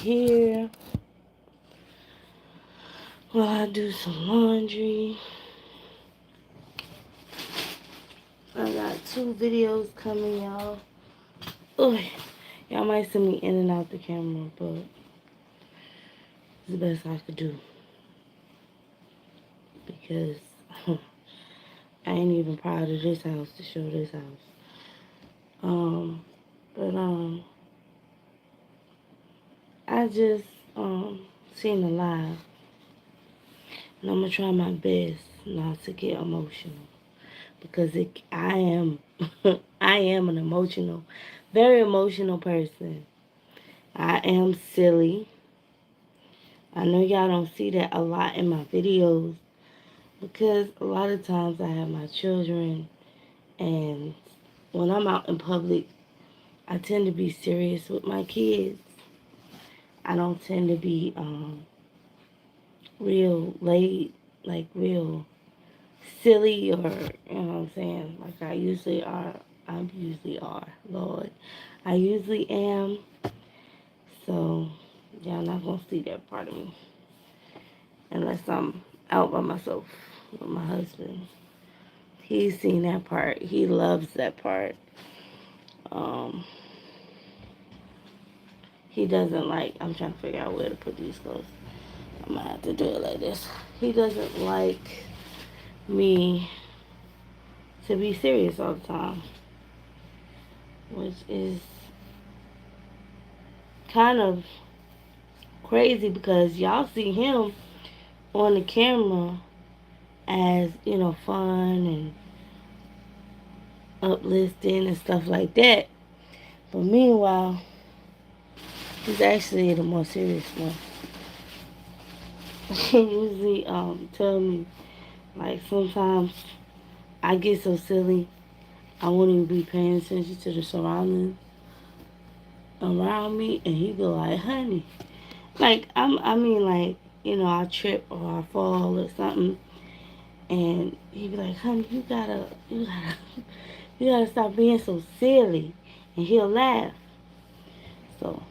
here while I do some laundry. I got 2 videos coming, y'all. Ugh. Y'all might see me in and out the camera, but it's the best I could do. Because I ain't even proud of this house to show this house. But I just seen a live, and I'm gonna try my best not to get emotional because I am I am an very emotional person. I am silly. I know y'all don't see that a lot in my videos because a lot of times I have my children, and when I'm out in public, I tend to be serious with my kids. I don't tend to be real late, like real silly, or you know what I'm saying, like I usually are, Lord. I usually am. So y'all not gonna see that part of me unless I'm out by myself with my husband. He's seen that part. He loves that part. Um, he doesn't like. I'm trying to figure out where to put these clothes. I'm gonna have to do it like this. He doesn't like me to be serious all the time, which is kind of crazy because y'all see him on the camera as, fun and uplifting and stuff like that. But meanwhile, he's actually the more serious one. He usually tell me, like, sometimes I get so silly I won't even be paying attention to the surroundings around me, and he be like, honey, like I trip or I fall or something, and he be like, honey, you gotta stop being so silly, and he'll laugh. So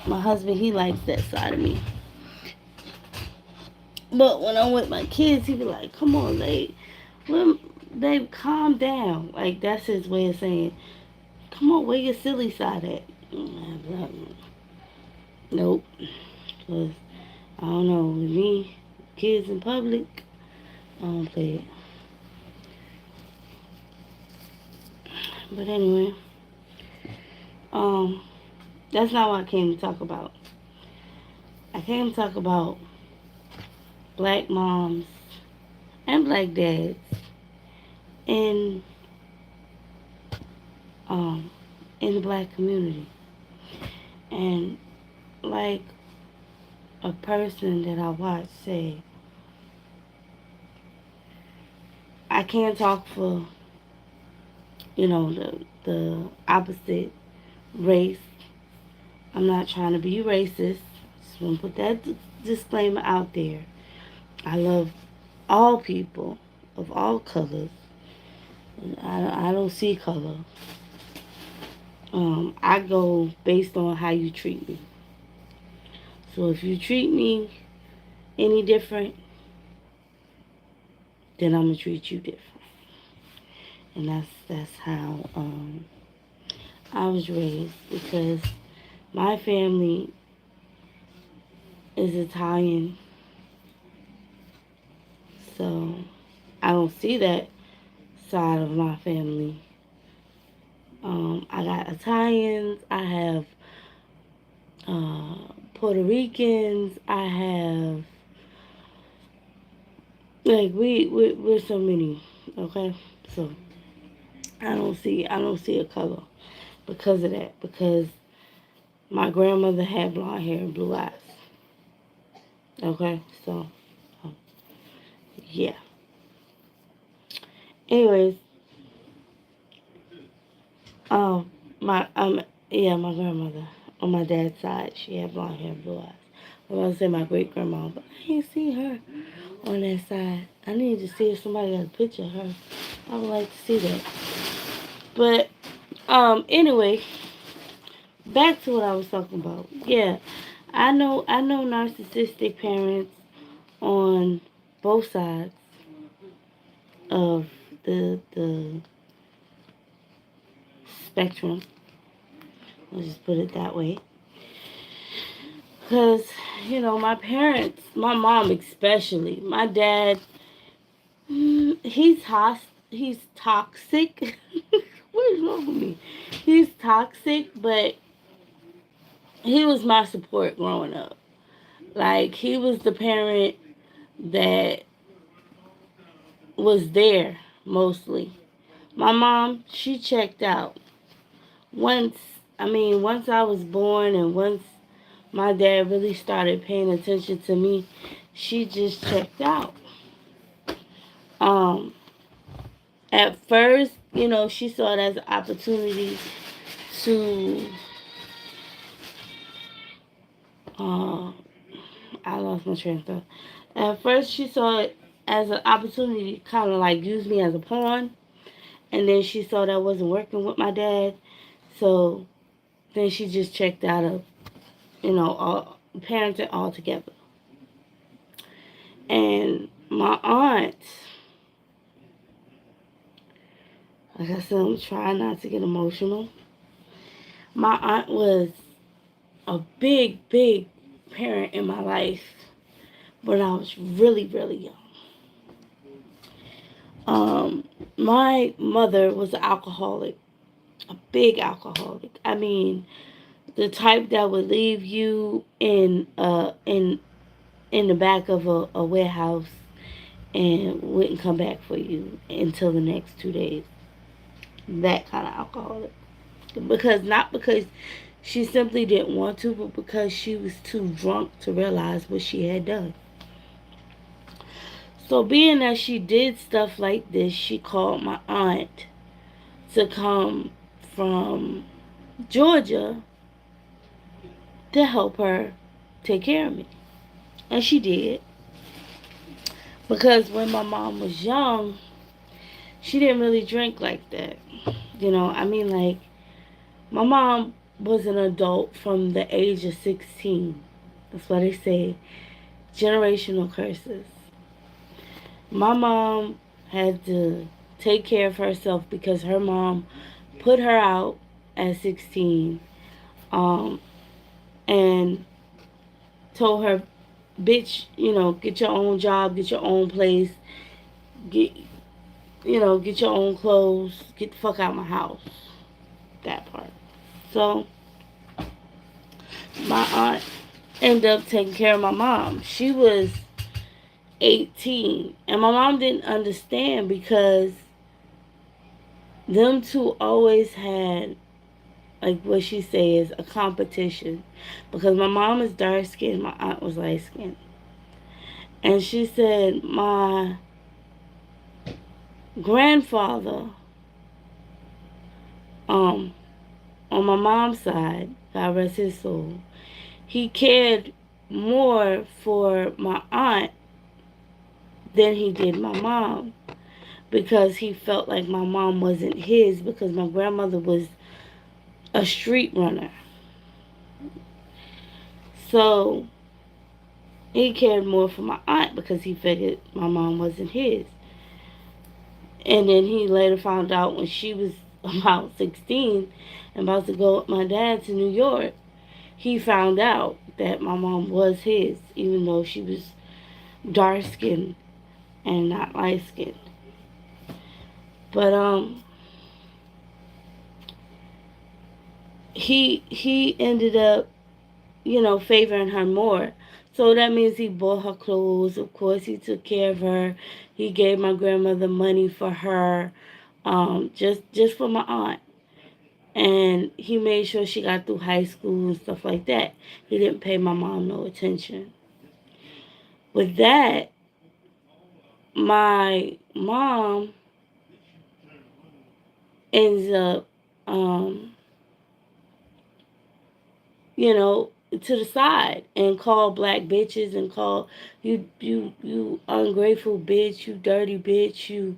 my husband, he likes that side of me. But when I'm with my kids, he be like, come on, babe, calm down. Like, that's his way of saying, come on, where your silly side at? Like, nope. Because, I don't know, with me, kids in public, I don't play it. But anyway, that's not what I came to talk about. I came to talk about black moms and black dads in um in the black community. And like a person that I watched say, I can't talk for the opposite race. I'm not trying to be racist. Just want to put that disclaimer out there. I love all people of all colors. I don't see color. I go based on how you treat me. So if you treat me any different, then I'm gonna treat you different. And that's how I was raised, because my family is Italian, so I don't see that side of my family. I got Italians, I have Puerto Ricans, I have, like, we're so many, okay? So I don't see a color because of that, because my grandmother had blonde hair and blue eyes. Okay, so yeah. Anyways, my my grandmother on my dad's side, she had blonde hair and blue eyes. I was gonna say my great grandma, but I ain't see her on that side. I need to see if somebody got a picture of her. I would like to see that. But anyway, back to what I was talking about. Yeah, I know narcissistic parents on both sides of the spectrum. Let's just put it that way. Cause my parents, my mom especially, my dad, he's toxic. What is wrong with me? He's toxic, but he was my support growing up. Like he was the parent that was there mostly. My mom, she checked out. Once once I was born and once my dad really started paying attention to me, she just checked out. Um at first, she saw it as an opportunity to uh I lost my train of thought. At first she saw it as an opportunity to kind of like use me as a pawn, and then she saw that wasn't working with my dad, so then she just checked out of parenting altogether. And my aunt, like I said, I'm trying not to get emotional. My aunt was a big, big parent in my life when I was really, really young. My mother was an alcoholic, a big alcoholic. I mean, the type that would leave you in the back of a warehouse and wouldn't come back for you until the next 2 days. That kind of alcoholic. Not because she simply didn't want to, but because she was too drunk to realize what she had done. So being that she did stuff like this, she called my aunt to come from Georgia to help her take care of me. And she did. Because when my mom was young, she didn't really drink like that. Like, my mom was an adult from the age of 16. That's why they say generational curses. My mom had to take care of herself because her mom put her out at 16, um, and told her, bitch, get your own job, get your own place, get, get your own clothes, get the fuck out of my house. That part. So, my aunt ended up taking care of my mom. She was 18, and my mom didn't understand because them two always had, like what she says, a competition. Because my mom is dark skinned, my aunt was light skinned. And she said my grandfather, um, on my mom's side, God rest his soul, he cared more for my aunt than he did my mom, because he felt like my mom wasn't his, because my grandmother was a street runner. So he cared more for my aunt because he figured my mom wasn't his. And then he later found out when she was about 16 and about to go with my dad to New York, he found out that my mom was his, even though she was dark skinned and not light skinned. But he ended up, favoring her more. So that means he bought her clothes. Of course, he took care of her. He gave my grandmother money for her, just for my aunt. And he made sure she got through high school and stuff like that. He didn't pay my mom no attention. With that, my mom ends up, um, to the side and call black bitches and call you ungrateful bitch, you dirty bitch,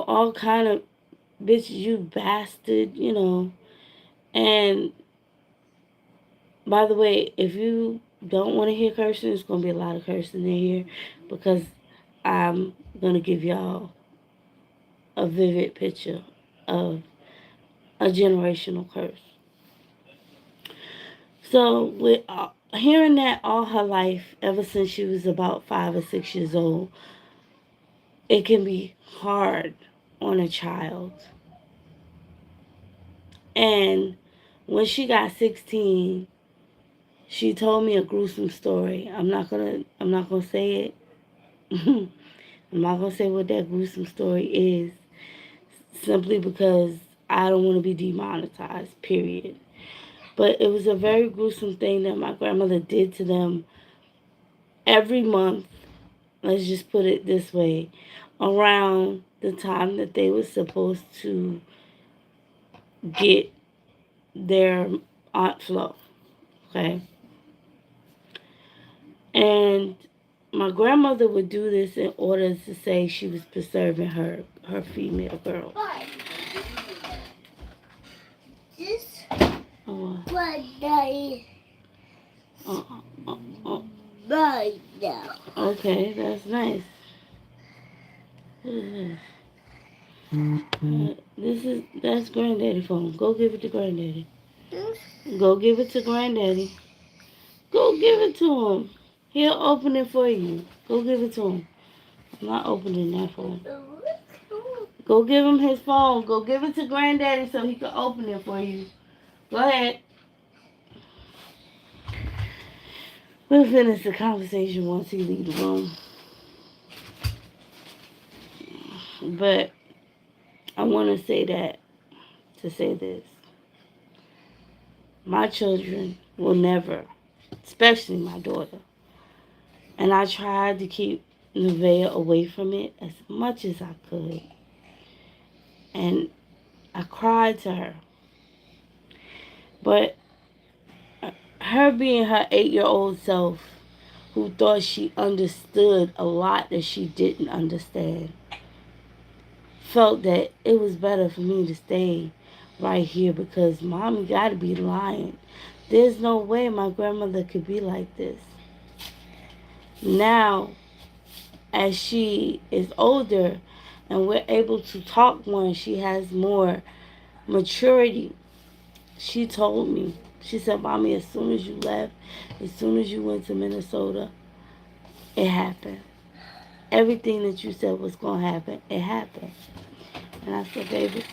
all kind of bitches, you bastard, and By the way, if you don't want to hear cursing, it's going to be a lot of cursing in here because I'm going to give y'all a vivid picture of a generational curse. So, with hearing that all her life, ever since she was about 5 or 6 years old, it can be hard on a child. And when she got 16, she told me a gruesome story. I'm not gonna say it. I'm not gonna say what that gruesome story is, simply because I don't want to be demonetized. Period. But it was a very gruesome thing that my grandmother did to them every month. Let's just put it this way, around the time that they were supposed to get their Aunt Flo. Okay, and my grandmother would do this in order to say she was preserving her female girl. This one day. Right now. Okay, that's nice. What is this? That's granddaddy phone. Go give it to granddaddy. Go give it to granddaddy. Go give it to him. He'll open it for you. Go give it to him. I'm not opening that phone. Go give him his phone. Go give it to granddaddy so he can open it for you. Go ahead. We'll finish the conversation once he leaves the room. But I want to say that to say this. My children will never, especially my daughter, and I tried to keep Nevaeh away from it as much as I could. And I cried to her. But her being her 8-year-old self, who thought she understood a lot that she didn't understand, felt that it was better for me to stay right here because mommy got to be lying. There's no way my grandmother could be like this. Now, as she is older and we're able to talk more and she has more maturity, she told me, she said, Mommy, as soon as you left, as soon as you went to Minnesota, it happened. Everything that you said was going to happen, it happened. And I said, baby,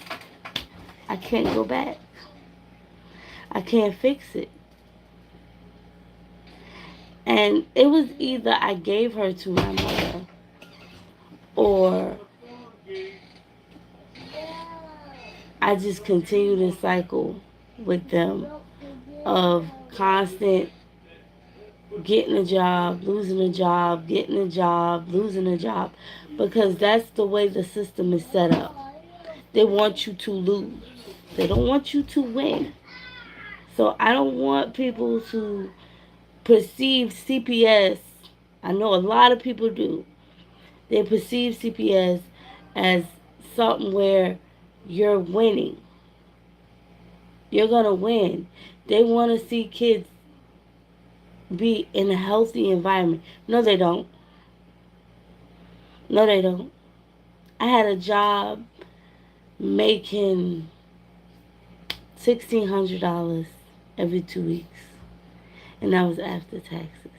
I can't go back. I can't fix it. And it was either I gave her to my mother or I just continued the cycle with them of constant getting a job, losing a job, getting a job, losing a job, because that's the way the system is set up. They want you to lose. They don't want you to win. So I don't want people to perceive CPS. I know a lot of people do. They perceive CPS as something where you're winning. You're going to win. They want to see kids be in a healthy environment. No, they don't. No, they don't. I had a job making $1,600 every 2 weeks, and that was after taxes.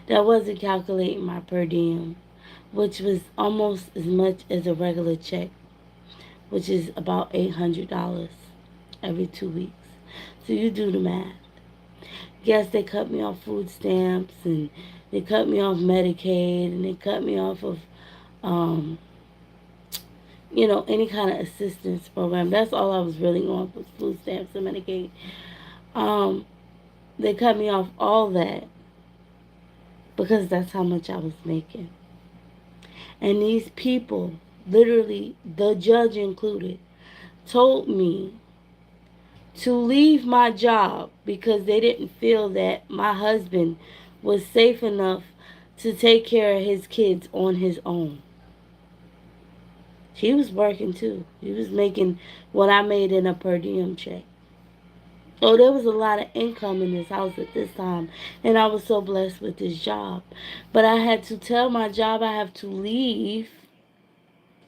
That wasn't calculating my per diem, which was almost as much as a regular check, which is about $800 every 2 weeks. So you do the math. Yes, they cut me off food stamps, and they cut me off Medicaid, and they cut me off of, um, any kind of assistance program. That's all I was really on, was food stamps and Medicaid. Um, they cut me off all that because that's how much I was making. And these people, literally, the judge included, told me to leave my job because they didn't feel that my husband was safe enough to take care of his kids on his own. He was working too. He was making what I made in a per diem check. Oh, there was a lot of income in this house at this time, and I was so blessed with this job. But I had to tell my job I have to leave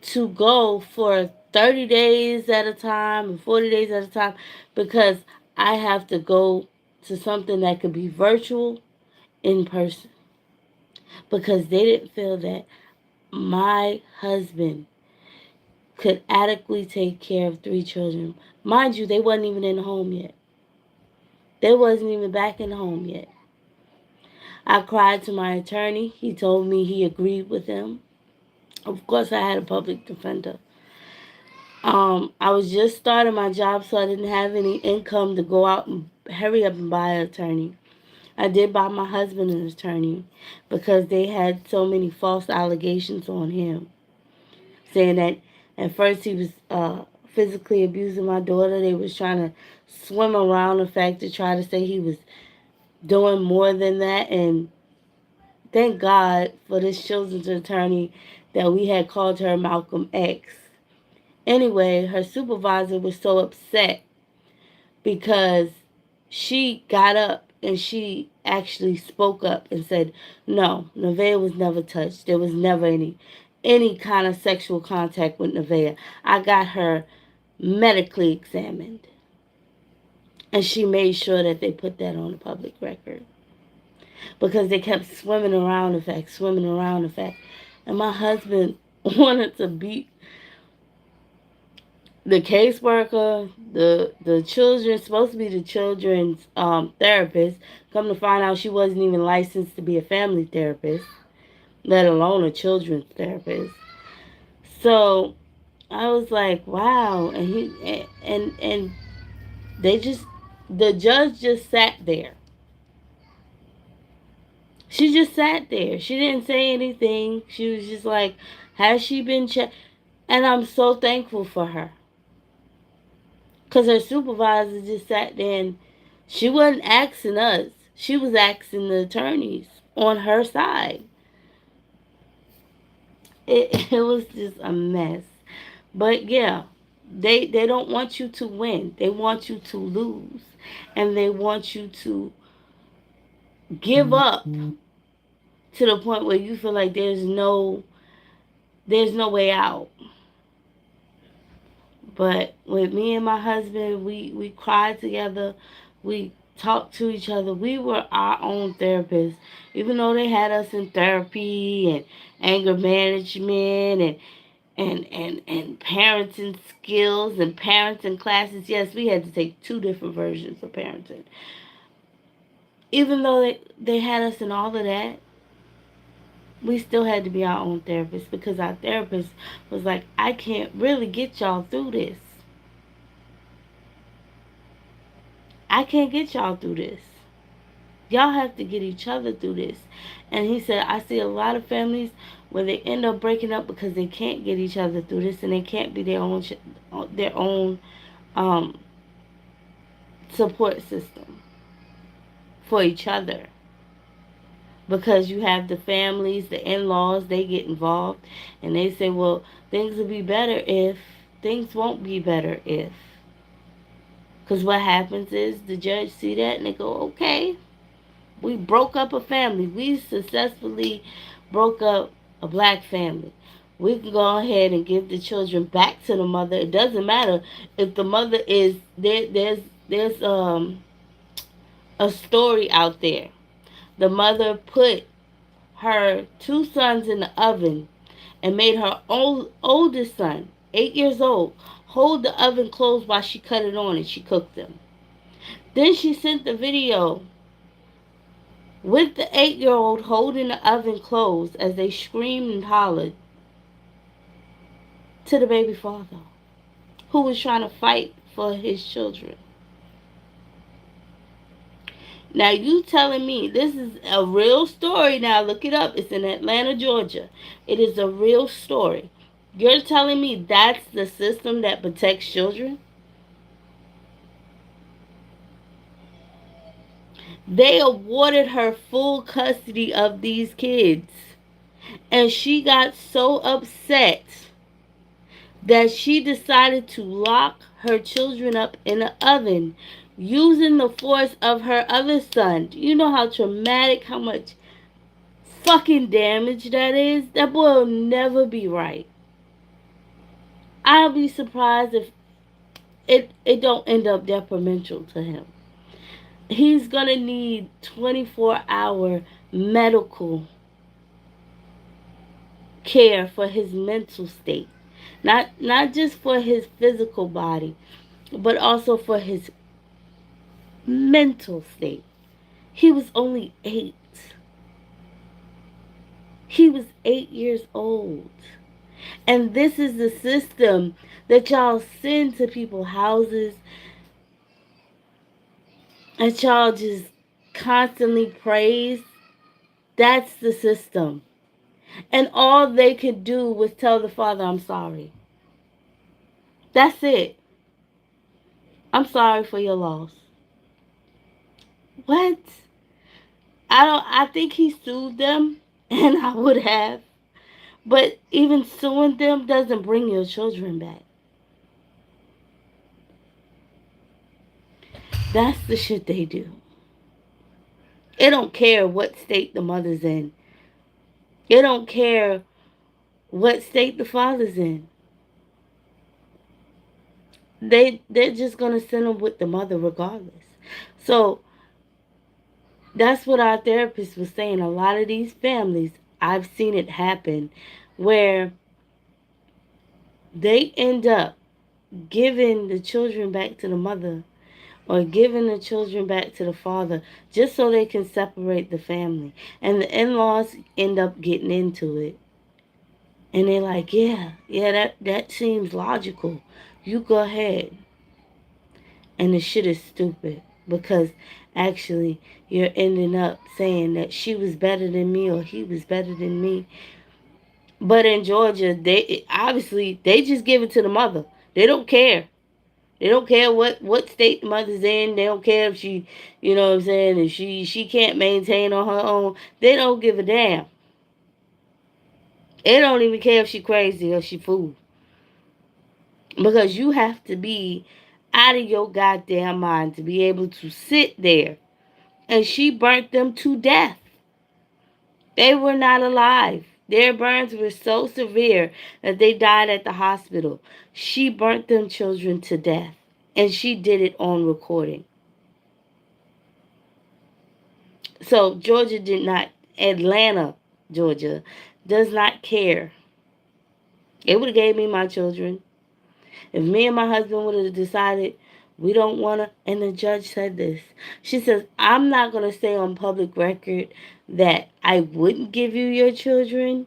to go for 30 days at a time and 40 days at a time because I have to go to something that could be virtual in person because they didn't feel that my husband could adequately take care of three children. Mind you, they wasn't even in the home yet. They wasn't even back in the home yet. I cried to my attorney. He told me he agreed with him. Of course, I had a public defender. I was just starting my job, so I didn't have any income to go out and hurry up and buy an attorney. I did buy my husband an attorney because they had so many false allegations on him, saying that at first he was physically abusing my daughter. They was trying to swim around the fact to try to say he was doing more than that, and thank God for this children's attorney that we had called her Malcolm X. Anyway, her supervisor was so upset because she got up and she actually spoke up and said, "No, Nevaeh was never touched. There was never any kind of sexual contact with Nevaeh. I got her medically examined." And she made sure that they put that on the public record because they kept swimming around the fact, swimming around the fact. And my husband wanted to beat the caseworker, the children, supposed to be the children's therapist. Come to find out, she wasn't even licensed to be a family therapist, let alone a children's therapist. So I was like, wow. And they just, the judge just sat there. She just sat there. She didn't say anything. She was just like, has she been checked? And I'm so thankful for her. Because her supervisor just sat there and she wasn't asking us. She was asking the attorneys on her side. It was just a mess. But yeah, they don't want you to win. They want you to lose. And they want you to give up to the point where you feel like there's no way out. But with me and my husband, we cried together. We talked to each other. We were our own therapists. Even though they had us in therapy and anger management and parenting skills and parenting classes. Yes, we had to take two different versions of parenting. Even though they had us in all of that, we still had to be our own therapist because our therapist was like, I can't really get y'all through this. I can't get y'all through this. Y'all have to get each other through this. And he said, I see a lot of families where they end up breaking up because they can't get each other through this and they can't be their own um, support system for each other. Because you have the families, the in-laws, they get involved and they say, well, things will be better if, things won't be better if. Because what happens is the judge see that and they go, okay, we broke up a family. We successfully broke up a black family. We can go ahead and give the children back to the mother. It doesn't matter if the mother is there. There's a story out there. The mother put her two sons in the oven and made her oldest son, 8 years old, hold the oven closed while she cut it on and she cooked them. Then she sent the video with the 8 year old holding the oven closed as they screamed and hollered to the baby father who was trying to fight for his children. Now you telling me this is a real story. Now look it up. It's in Atlanta, Georgia. It is a real story. You're telling me that's the system that protects children? They awarded her full custody of these kids. And she got so upset that she decided to lock her children up in an oven using the force of her other son. Do you know how traumatic, how much fucking damage that is? That boy will never be right. I'll be surprised if it don't end up detrimental to him. He's gonna need 24-hour medical care for his mental state. Not just for his physical body, but also for his mental state. He was only 8. He was 8 years old. And this is the system that y'all send to people's houses, that y'all just constantly praise. That's the system. And all they could do was tell the father, I'm sorry. That's it. I'm sorry for your loss. What? I think he sued them, and I would have. But even suing them doesn't bring your children back. That's the shit they do. It don't care what state the mother's in. It don't care what state the father's in. They're just gonna send them with the mother regardless. So that's what our therapist was saying. A lot of these families, I've seen it happen, where they end up giving the children back to the mother or giving the children back to the father just so they can separate the family. And the in-laws end up getting into it. And they're like, yeah, that seems logical. You go ahead. And the shit is stupid because actually you're ending up saying that she was better than me or he was better than me. But in Georgia, they obviously they just give it to the mother. They don't care. They don't care what state the mother's in. They don't care if she, you know what I'm saying, if she can't maintain on her own. They don't give a damn. They don't even care if she crazy or she fool. Because you have to be out of your goddamn mind to be able to sit there. And she burnt them to death. They were not alive. Their burns were so severe that they died at the hospital. She burnt them children to death. And she did it on recording. So Georgia did not, Atlanta, Georgia, does not care. It would have gave me my children. If me and my husband would have decided we don't want to, and the judge said this. She says, I'm not going to say on public record that I wouldn't give you your children.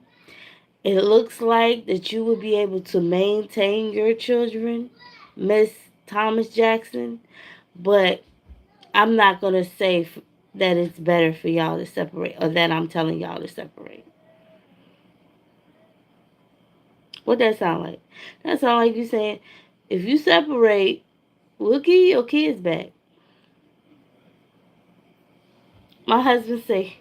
It looks like that you would be able to maintain your children, Miss Thomas Jackson, but I'm not going to say that it's better for y'all to separate or that I'm telling y'all to separate. What that sound like? That sound like you saying, if you separate, we'll give your kids back. My husband say,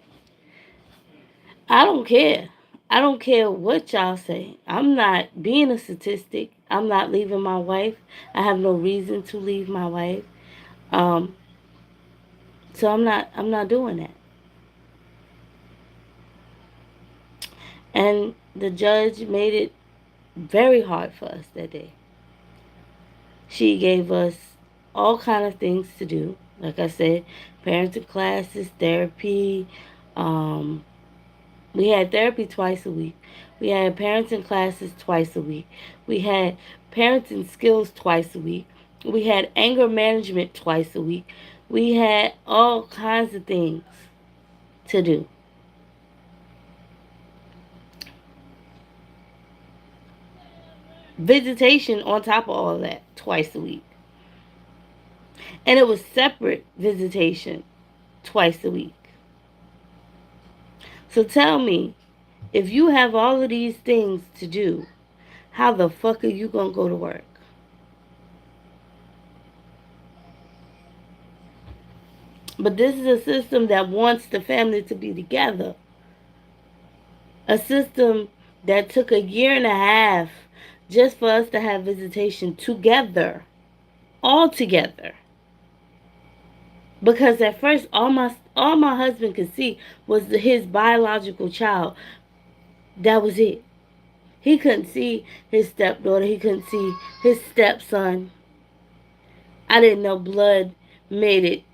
I don't care. I don't care what y'all say. I'm not being a statistic. I'm not leaving my wife. I have no reason to leave my wife. Um, so I'm not doing that. And the judge made it very hard for us that day. She gave us all kind of things to do. Like I said, parenting classes, therapy. Um, we had therapy twice a week. We had parenting classes twice a week. We had parenting skills twice a week. We had anger management twice a week. We had all kinds of things to do. Visitation on top of all of that twice a week. And it was separate visitation twice a week. So tell me, if you have all of these things to do, how the fuck are you going to go to work? But this is a system that wants the family to be together. A system that took a year and a half just for us to have visitation together. All together. Because at first, all my husband could see was his biological child. That was it. He couldn't see his stepdaughter. He couldn't see his stepson. I didn't know blood made it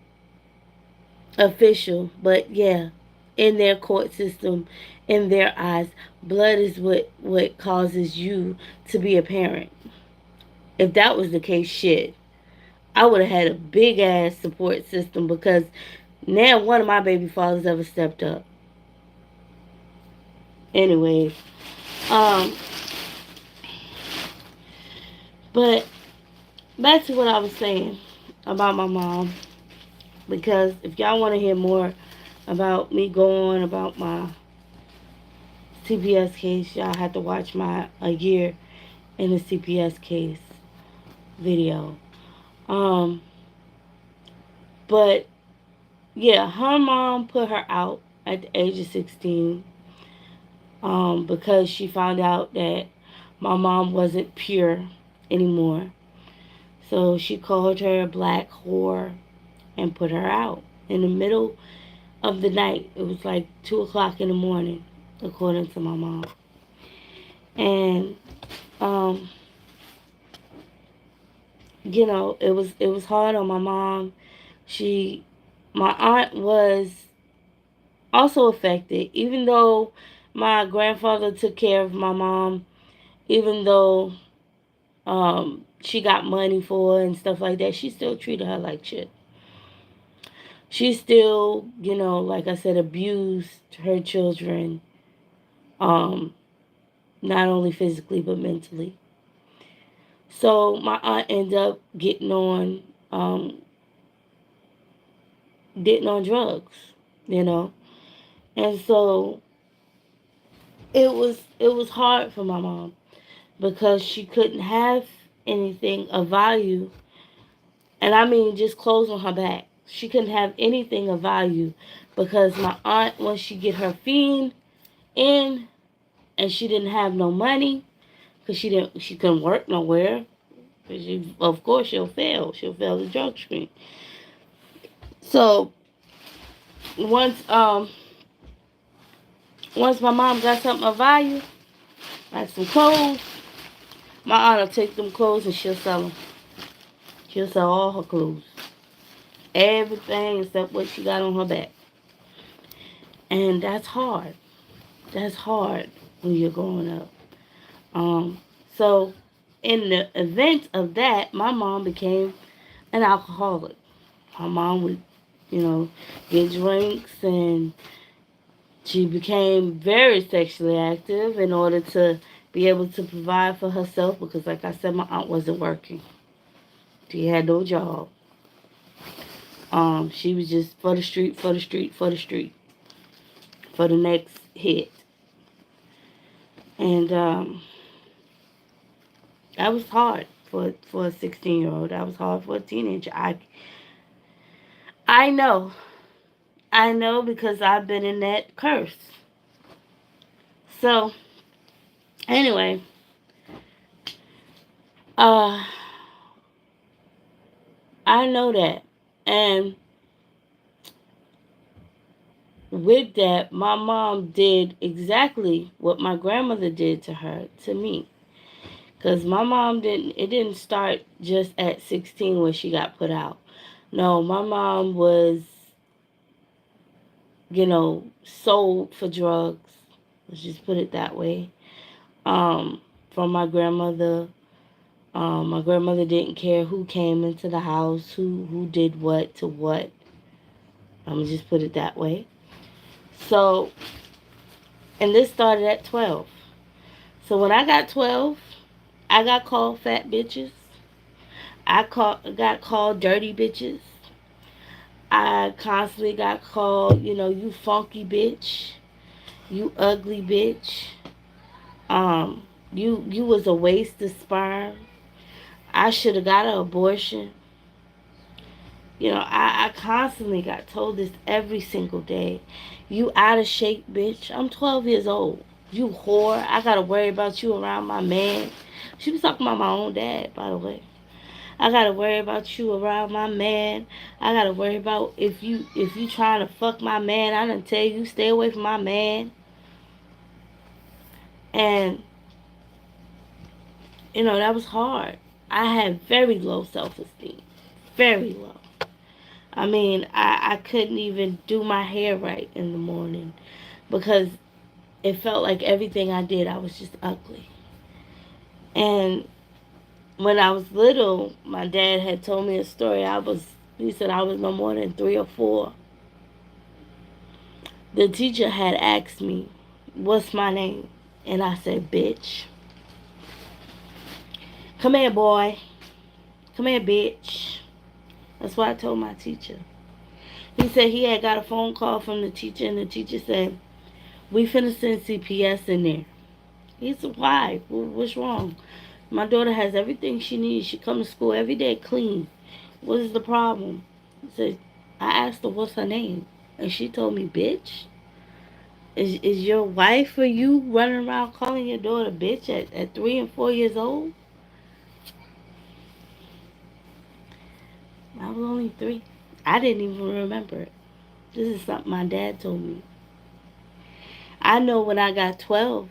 official, but yeah, in their court system, in their eyes, blood is what causes you to be a parent. If that was the case, shit, I would have had a big ass support system because now one of my baby fathers ever stepped up. Anyways, um, but back to what I was saying about my mom. Because if y'all want to hear more about me going about my CPS case, y'all have to watch my a year in the CPS case video. Um, but yeah, her mom put her out at the age of 16 because she found out that my mom wasn't pure anymore. So she called her a black whore and put her out in the middle of the night. It was like 2 o'clock in the morning, according to my mom. And um, it was hard on my mom. She, my aunt was also affected, even though my grandfather took care of my mom, even though she got money for her and stuff like that, she still treated her like shit. She still, like I said, abused her children, um, not only physically but mentally. So my aunt ended up getting on drugs, you know, and so it was hard for my mom because she couldn't have anything of value, and I mean just clothes on her back. She couldn't have anything of value because my aunt, when she get her fiend in, and she didn't have no money because she couldn't work nowhere. Of course, she'll fail. She'll fail the drug screen. So once um once my mom got something of value, like some clothes, my aunt will take them clothes and she'll sell them. She'll sell all her clothes, everything except what she got on her back, and that's hard. That's hard when you're growing up. Um, so in the event of that, my mom became an alcoholic. My mom would, you know, get drinks, and she became very sexually active in order to be able to provide for herself because, like I said, my aunt wasn't working. She had no job. She was just for the street, for the street, for the street, for the next hit. And that was hard for a 16-year-old. That was hard for a teenager. I know. I know because I've been in that curse. So anyway, uh, I know that, and with that, my mom did exactly what my grandmother did to her, to me. Because my mom it didn't start just at 16 when she got put out. No, my mom was, sold for drugs. Let's just put it that way. From my grandmother. My grandmother didn't care who came into the house, who did what to what. I'm going to just put it that way. So, and this started at 12. So when I got 12, I got called fat bitches. Got called dirty bitches. I constantly got called, you funky bitch, you ugly bitch. You was a waste of sperm. I should have got an abortion. I constantly got told this every single day. You out of shape, bitch. I'm 12 years old. You whore. I gotta worry about you around my man. She was talking about my own dad, by the way. I gotta worry about you around my man. I gotta worry about if you trying to fuck my man. I done tell you stay away from my man. And that was hard. I had very low self esteem, very low. I mean, I couldn't even do my hair right in the morning because it felt like everything I did, I was just ugly. And when I was little, my dad had told me a story. He said I was no more than 3 or 4. The teacher had asked me, "What's my name?" And I said, "Bitch." "Come here, boy. Come here, bitch." That's what I told my teacher. He said he had got a phone call from the teacher, and the teacher said, "We finna send CPS in there." He said, "Why? What's wrong? My daughter has everything she needs. She comes to school every day clean. What is the problem?" He said, "I asked her what's her name, and she told me, bitch. Is your wife or you running around calling your daughter bitch at 3 and 4 years old?" I was only 3. I didn't even remember it. This is something my dad told me. I know when I got 12,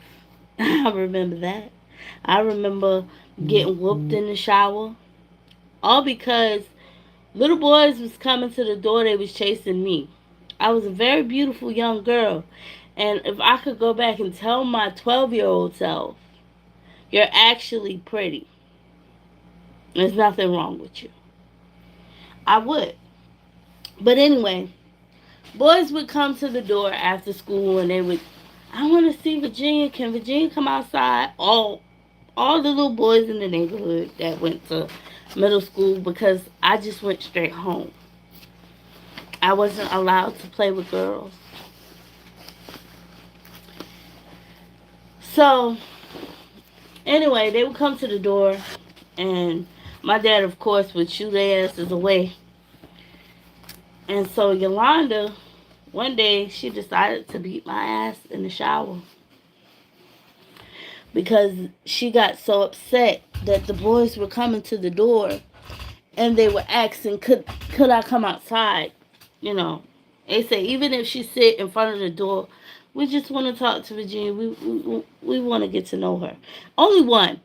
I remember that. I remember getting whooped in the shower. All because little boys was coming to the door, they was chasing me. I was a very beautiful young girl. And if I could go back and tell my 12-year-old self, "You're actually pretty. There's nothing wrong with you," I would. But anyway, boys would come to the door after school and they would, "I want to see Virginia. Can Virginia come outside?" All the little boys in the neighborhood that went to middle school, because I just went straight home. I wasn't allowed to play with girls. So, anyway, they would come to the door, and my dad, of course, would shoo their asses away. And so, Yolanda, one day, she decided to beat my ass in the shower because she got so upset that the boys were coming to the door and they were asking, could I come outside? You know, they say even if she sit in front of the door, we just want to talk to Virginia. We want to get to know her. Only one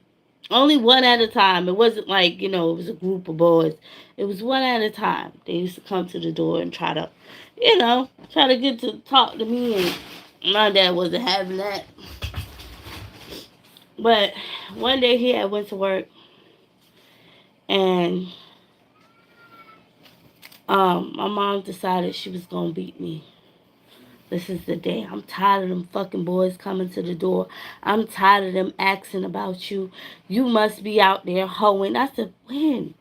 at a time. It wasn't like, it was a group of boys. It was one at a time. They used to come to the door and try to get to talk to me, and my dad wasn't having that. But one day he had went to work, and my mom decided she was gonna beat me. This is the day. I'm tired of them fucking boys coming to the door. I'm tired of them asking about you. You must be out there hoeing. I said, when?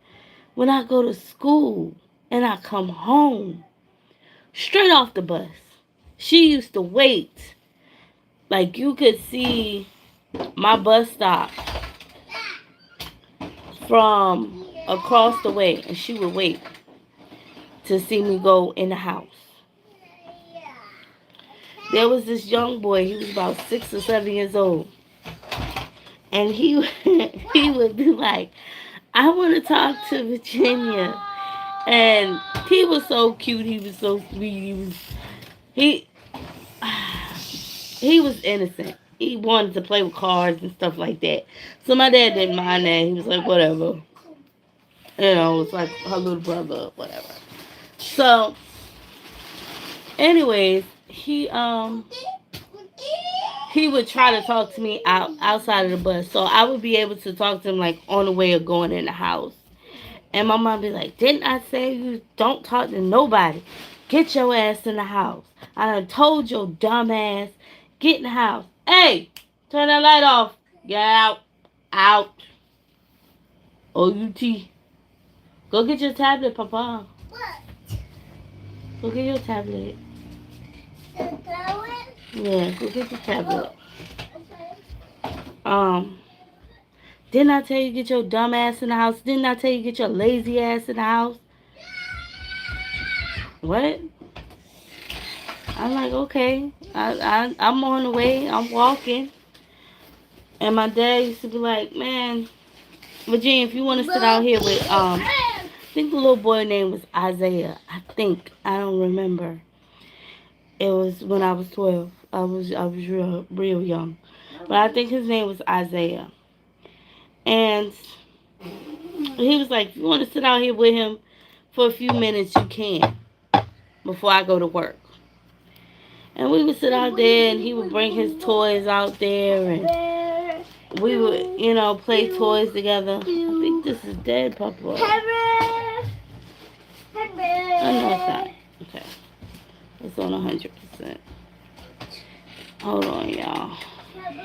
When I go to school and I come home. Straight off the bus. She used to wait. Like you could see my bus stop from across the way, and she would wait to see me go in the house. There was this young boy, he was about 6 or 7 years old. And he he would be like, "I want to talk to Virginia." And he was so cute, he was so sweet, he he was innocent. He wanted to play with cars and stuff like that. So my dad didn't mind that. He was like, whatever. It's like her little brother, whatever. So, anyways, he would try to talk to me outside of the bus. So I would be able to talk to him like on the way of going in the house. And my mom be like, "Didn't I say you don't talk to nobody? Get your ass in the house. I done told your dumb ass, get in the house. Hey, turn that light off. Get out. Out. OUT. Go get your tablet, Papa. What? Go get your tablet. The tablet? Yeah, go get the tablet. Okay. Didn't I tell you get your dumb ass in the house? Didn't I tell you get your lazy ass in the house? What? I'm like, okay. I'm on the way. I'm walking. And my dad used to be like, "Man, Virginia, if you want to sit out here with I think the little boy name was Isaiah. I think I don't remember. It was when I was 12. I was real young, but I think his name was Isaiah. And he was like, if you want to sit out here with him for a few minutes, you can before I go to work. And we would sit out there, and he would bring his toys out there, and we would, play toys together. I think this is dead, Papa. Oh, no, it's not. Okay. It's on 100%. Hold on, y'all.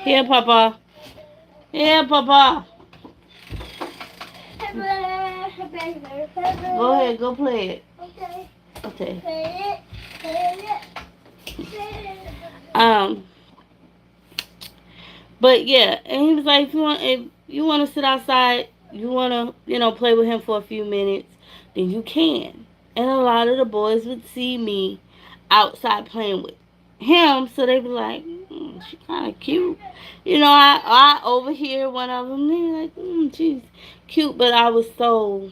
Here, Papa. Here, Papa. Go ahead, go play it. Okay. Um, but yeah, and he was like, if you want to sit outside, you want to, play with him for a few minutes, then you can. And a lot of the boys would see me outside playing with him, so they be like, she kind of cute. I overhear one of them, they're like, she's cute, but I was so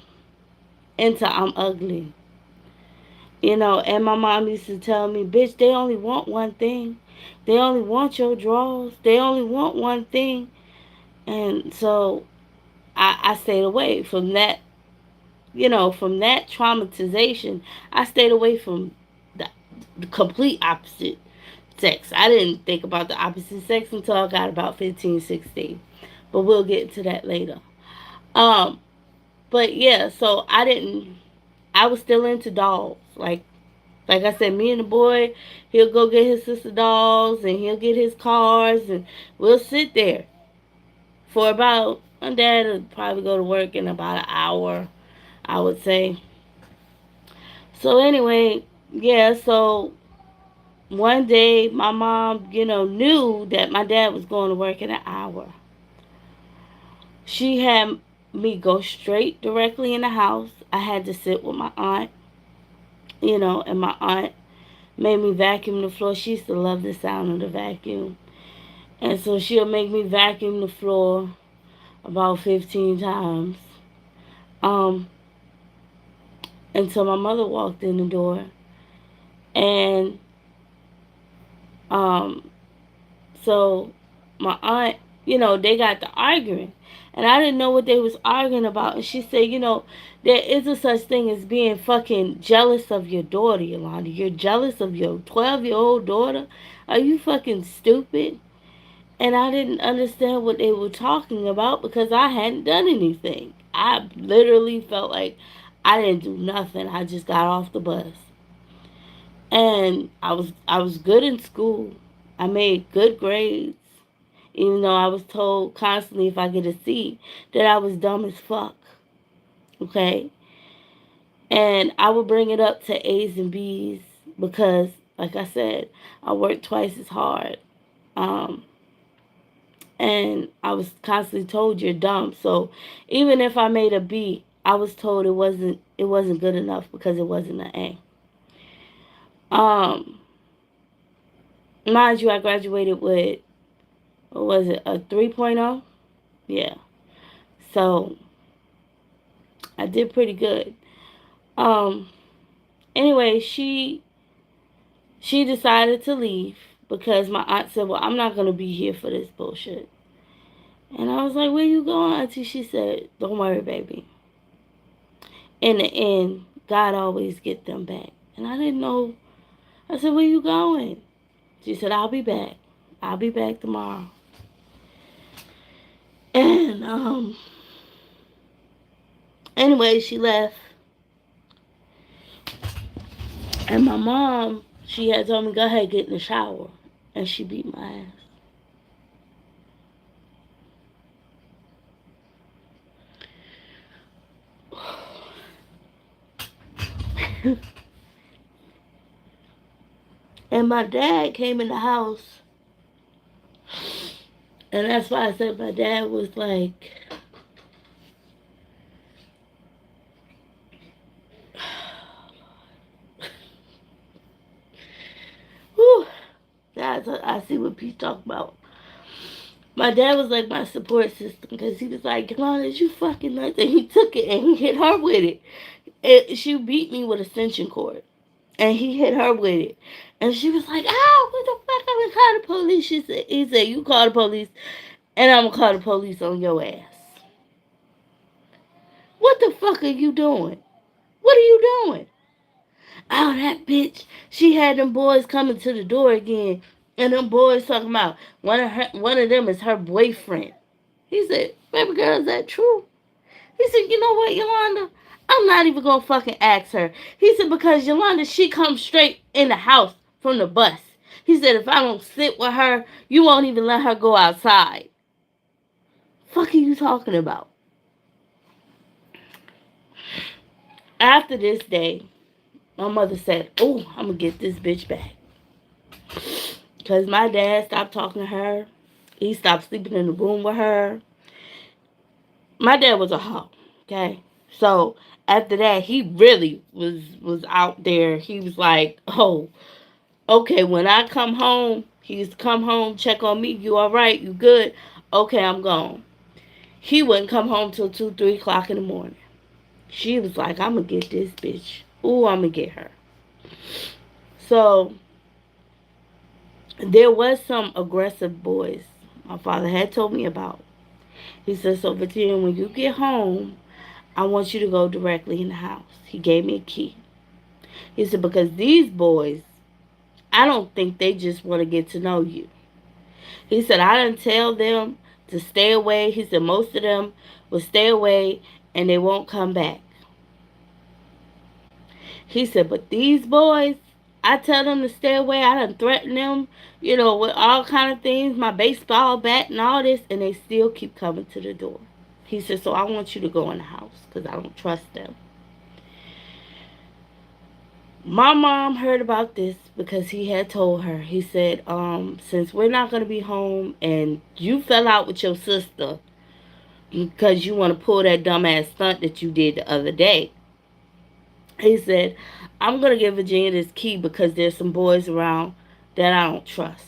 into I'm ugly. And my mom used to tell me, bitch, they only want one thing. They only want your drawers. They only want one thing. And so I stayed away from that, from that traumatization. I stayed away from the complete opposite sex. I didn't think about the opposite sex until I got about 15, 16. But we'll get to that later. Um, but yeah, so I was still into dolls. Like I said, me and the boy, he'll go get his sister dolls and he'll get his cars and we'll sit there for about, my dad would probably go to work in about an hour, I would say. So anyway, yeah, so one day my mom, knew that my dad was going to work in an hour. She had me go straight directly in the house. I had to sit with my aunt, and my aunt made me vacuum the floor. She used to love the sound of the vacuum. And so she'll make me vacuum the floor about 15 times. Um, until my mother walked in the door. And um, so my aunt, they got to arguing. And I didn't know what they was arguing about. And she said, there is a such thing as being fucking jealous of your daughter, Yolanda. You're jealous of your 12-year-old daughter? Are you fucking stupid? And I didn't understand what they were talking about because I hadn't done anything. I literally felt like I didn't do nothing. I just got off the bus. And I was good in school. I made good grades. Even though I was told constantly if I get a C that I was dumb as fuck. Okay? And I would bring it up to A's and B's because, like I said, I worked twice as hard. Um, and I was constantly told you're dumb. So even if I made a B, I was told it wasn't good enough because it wasn't an A. Um, mind you, I graduated with, what was it, a 3.0? Yeah. So I did pretty good. Um, anyway, she decided to leave because my aunt said, "Well, I'm not gonna be here for this bullshit." And I was like, "Where you going, Auntie?" She said, "Don't worry, baby. In the end, God always get them back." And I didn't know. I said, "Where you going?" She said, "I'll be back. I'll be back tomorrow." And anyway, she left. And my mom, she had told me, "Go ahead, get in the shower." And she beat my ass. And my dad came in the house. And that's why I said my dad was like, whew, I see what Pete's talking about. My dad was like my support system because he was like, Yolanda, you fucking nuts. And he took it and he hit her with it. She beat me with a extension cord. And he hit her with it. And she was like, ow, what the fuck? I'm going to call the police. He said, you call the police and I'm going to call the police on your ass. What the fuck are you doing? What are you doing? Oh, that bitch. She had them boys coming to the door again. And them boys talking about one of them is her boyfriend. He said, baby girl, is that true? He said, you know what, Yolanda? I'm not even going to fucking ask her. He said, because Yolanda, she comes straight in the house from the bus. He said, if I don't sit with her, you won't even let her go outside. Fuck are you talking about? After this day, my mother said, oh, I'm going to get this bitch back. Because my dad stopped talking to her. He stopped sleeping in the room with her. My dad was a hoe, okay? So after that, he really was out there. He was like, oh, okay, when I come home, he used to come home, check on me. You all right? You good? Okay, I'm gone. He wouldn't come home till 2, 3 o'clock in the morning. She was like, I'm going to get this bitch. Ooh, I'm going to get her. So there was some aggressive boys my father had told me about. He said, so Virginia, when you get home, I want you to go directly in the house. He gave me a key. He said, because these boys, I don't think they just want to get to know you. He said, I didn't tell them to stay away. He said, most of them will stay away and they won't come back. He said, but these boys, I tell them to stay away. I done threaten them, with all kind of things, my baseball bat and all this, and they still keep coming to the door. He said, so I want you to go in the house because I don't trust them. My mom heard about this because he had told her. He said, since we're not going to be home and you fell out with your sister because you want to pull that dumbass stunt that you did the other day, he said, I'm going to give Virginia this key because there's some boys around that I don't trust.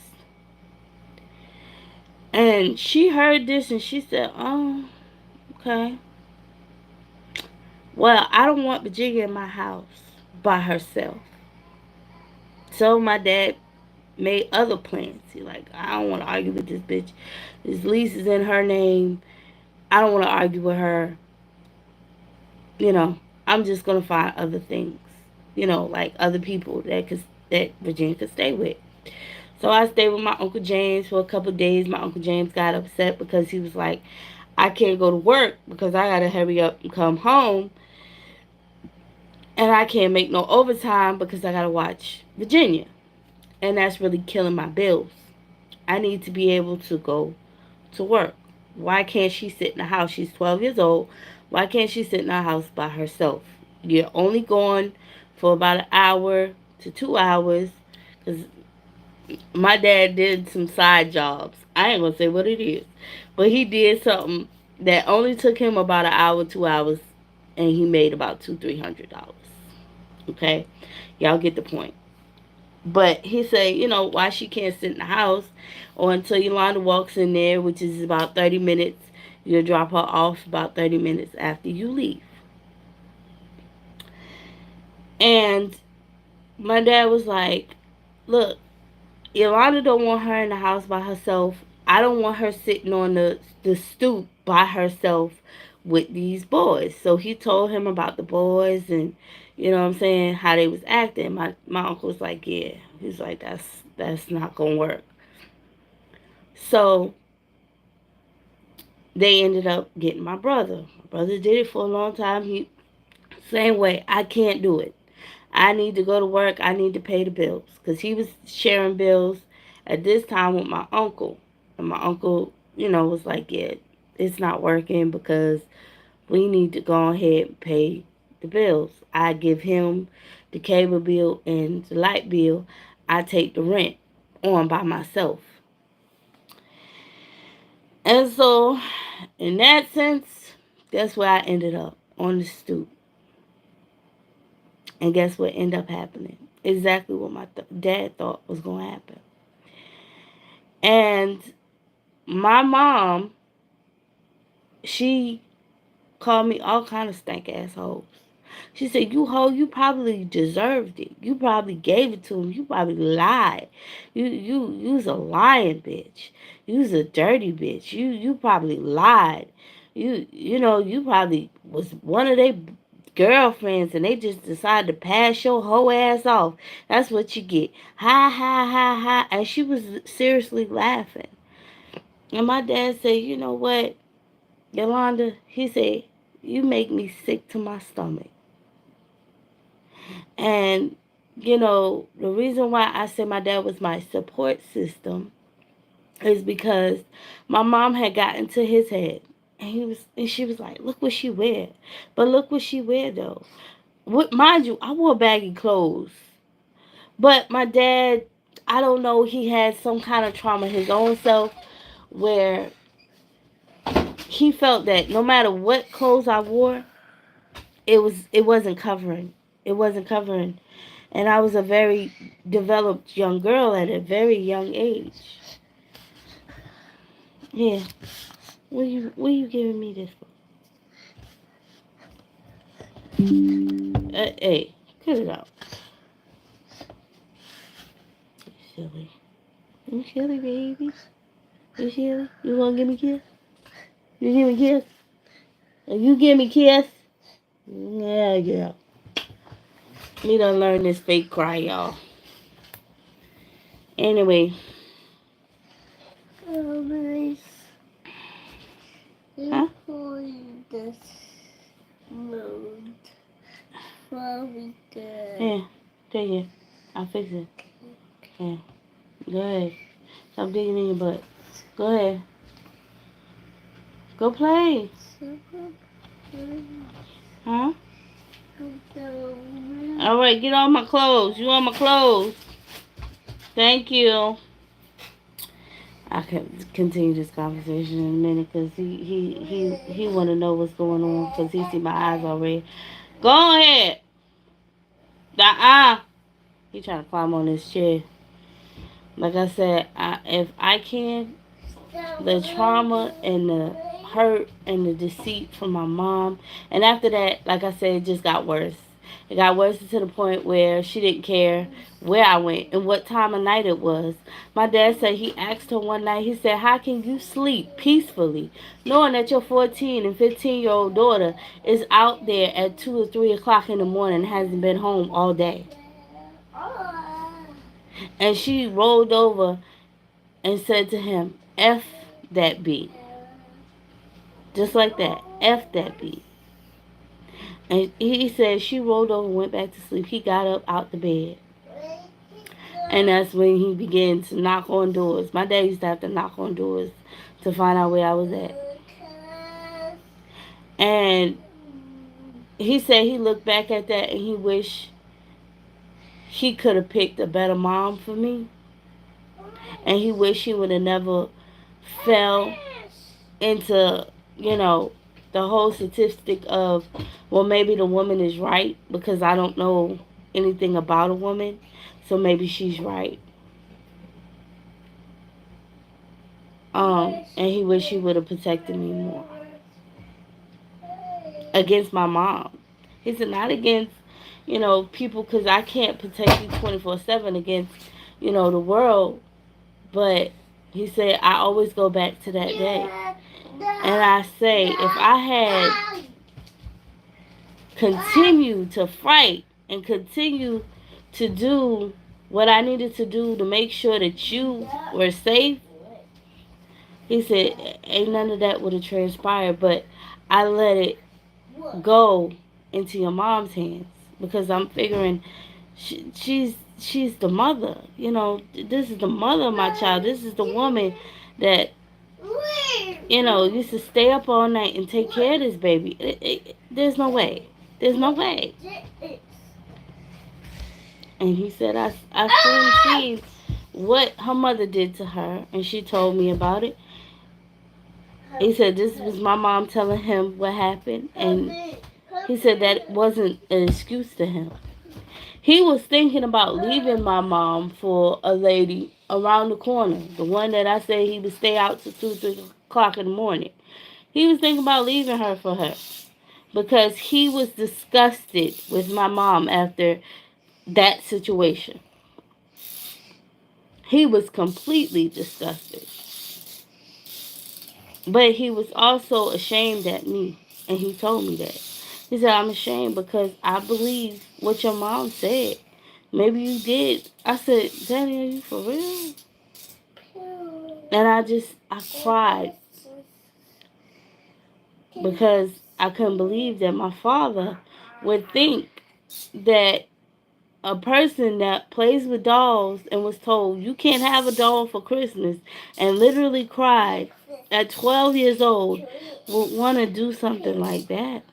And she heard this and she said, oh, okay. Well, I don't want Virginia in my house by herself. So my dad made other plans. He like, I don't want to argue with this bitch. This lease is in her name. I don't want to argue with her. I'm just gonna find other things. Like other people that Virginia could stay with. So I stayed with my Uncle James for a couple of days. My Uncle James got upset because he was like, I can't go to work because I gotta hurry up and come home. And I can't make no overtime because I gotta watch Virginia. And that's really killing my bills. I need to be able to go to work. Why can't she sit in the house? She's 12 years old. Why can't she sit in the house by herself? You're only going for about an hour to 2 hours. Because my dad did some side jobs. I ain't going to say what it is. But he did something that only took him about an hour, 2 hours. And he made about $200-300. Okay? Y'all get the point. But he said, why she can't sit in the house or until Yolanda walks in there, which is about 30 minutes. You'll drop her off about 30 minutes after you leave. And my dad was like, look, Yolanda don't want her in the house by herself. I don't want her sitting on the stoop by herself with these boys. So he told him about the boys and, what I'm saying, how they was acting. My uncle was like, yeah. He's like, that's not going to work. So they ended up getting my brother. My brother did it for a long time. Same way, I can't do it. I need to go to work. I need to pay the bills. Because he was sharing bills at this time with my uncle. And my uncle, was like, yeah, it's not working because we need to go ahead and pay the bills. I give him the cable bill and the light bill. I take the rent on by myself. And so, in that sense, that's where I ended up, on the stoop. And guess what ended up happening? Exactly what my dad thought was going to happen. And my mom, she called me all kind of stank assholes. She said, "You hoe, you probably deserved it. You probably gave it to him. You probably lied. You's a lying bitch. You's a dirty bitch. You probably lied. You probably was one of their girlfriends and they just decided to pass your whole ass off. That's what you get. Ha ha ha ha." And she was seriously laughing. And my dad said, "You know what, Yolanda?" He said, "You make me sick to my stomach." And, the reason why I say my dad was my support system is because my mom had gotten to his head. And she was like, "Look what she wear." But look what she wear though. Mind you, I wore baggy clothes. But my dad, I don't know, he had some kind of trauma his own self where he felt that no matter what clothes I wore, it wasn't covering. It wasn't covering. And I was a very developed young girl at a very young age. Yeah. What you giving me this for? Hey, cut it out. You silly. You silly, baby. You silly. You wanna give me a kiss? You give me a kiss? You give me a kiss? Yeah, yeah. We done learn this fake cry, y'all. Anyway. Nice. Huh? This mode. Probably good. Yeah, take it. I'll fix it. Yeah. Go ahead. Stop digging in your butt. Go ahead. Go play. Huh? Alright, get on my clothes. You want my clothes? Thank you. I can continue this conversation in a minute because he want to know what's going on because he see my eyes already. Go ahead. He trying to climb on this chair. Like I said, if I can, the trauma and the hurt and the deceit from my mom, and after that, like I said, it just got worse. It got worse to the point where she didn't care where I went and what time of night it was. My dad said he asked her one night, he said, "How can you sleep peacefully knowing that your 14 and 15-year-old daughter is out there at 2 or 3 o'clock in the morning and hasn't been home all day?" And she rolled over and said to him, "F that B." Just like that. F that B. And he said she rolled over and went back to sleep. He got up out the bed. And that's when he began to knock on doors. My dad used to have to knock on doors to find out where I was at. And he said he looked back at that and he wished he could have picked a better mom for me. And he wished he would have never fell into, the whole statistic of, well, maybe the woman is right because I don't know anything about a woman, so maybe she's right. And he wished he would have protected me more against my mom. He said not against, people, because I can't protect you 24/7 against, the world. But he said I always go back to that day. And I say, if I had continued to fight and continue to do what I needed to do to make sure that you were safe, he said, ain't none of that would have transpired. But I let it go into your mom's hands because I'm figuring she's the mother. This is the mother of my child. This is the woman that used to stay up all night and take care of this baby. There's no way. There's no way. And he said, I seen what her mother did to her, and she told me about it. He said this was my mom telling him what happened, and he said that wasn't an excuse to him. He was thinking about leaving my mom for a lady around the corner, the one that I said he would stay out till 2, 3 o'clock in the morning. He was thinking about leaving her for her because he was disgusted with my mom after that situation. He was completely disgusted. But he was also ashamed at me. And he told me that. He said, I'm ashamed because I believe what your mom said. Maybe you did. I said, Daddy, are you for real? And I cried because I couldn't believe that my father would think that a person that plays with dolls and was told you can't have a doll for Christmas and literally cried at 12 years old would want to do something like that.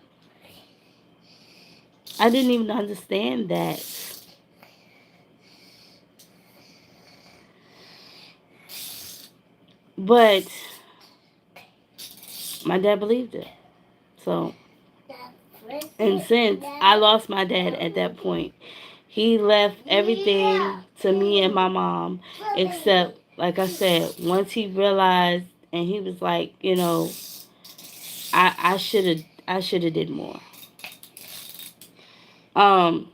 I didn't even understand that. But my dad believed it. So, and since I lost my dad at that point, he left everything to me and my mom, except, like I said, once he realized and he was like, I should have did more. Um,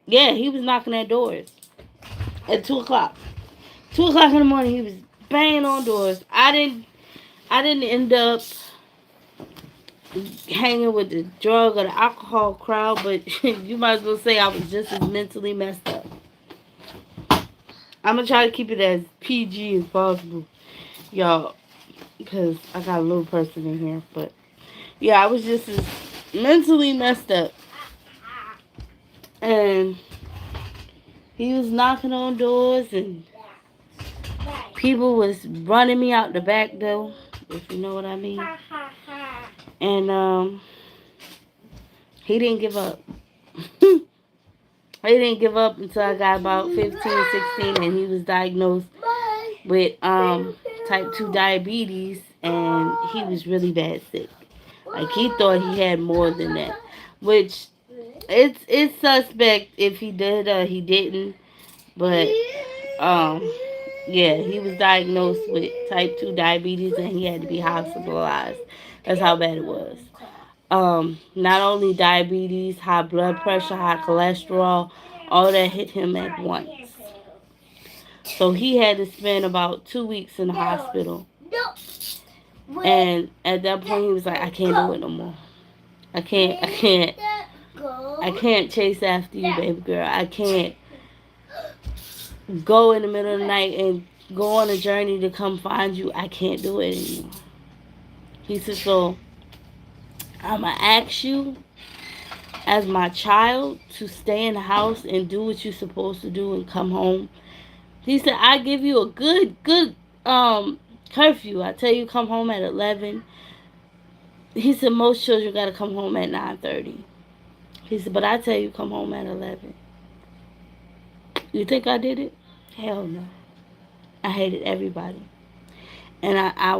yeah, he was knocking at doors at 2 o'clock. 2 o'clock in the morning, he was banging on doors. I didn't end up hanging with the drug or the alcohol crowd, but you might as well say I was just as mentally messed up. I'm gonna try to keep it as PG as possible, y'all, because I got a little person in here. But yeah, I was just as mentally messed up, and he was knocking on doors, and people was running me out the back door, if you know what I mean. And he didn't give up. He didn't give up until I got about 15, 16, and he was diagnosed with type 2 diabetes, and he was really bad sick. Like, he thought he had more than that, which it's suspect if he did or he didn't. But yeah, he was diagnosed with type 2 diabetes, and he had to be hospitalized. That's how bad it was. Not only diabetes, high blood pressure, high cholesterol, all that hit him at once. So he had to spend about 2 weeks in the hospital. And at that point, he was like, I can't do it no more. I can't chase after you, baby girl. I can't go in the middle of the night and go on a journey to come find you. I can't do it anymore. He said, so I'm going to ask you as my child to stay in the house and do what you're supposed to do and come home. He said, I give you a good curfew. I tell you come home at 11. He said, most children got to come home at 9:30. He said, but I tell you come home at 11. You think I did it? Hell no. I hated everybody. And I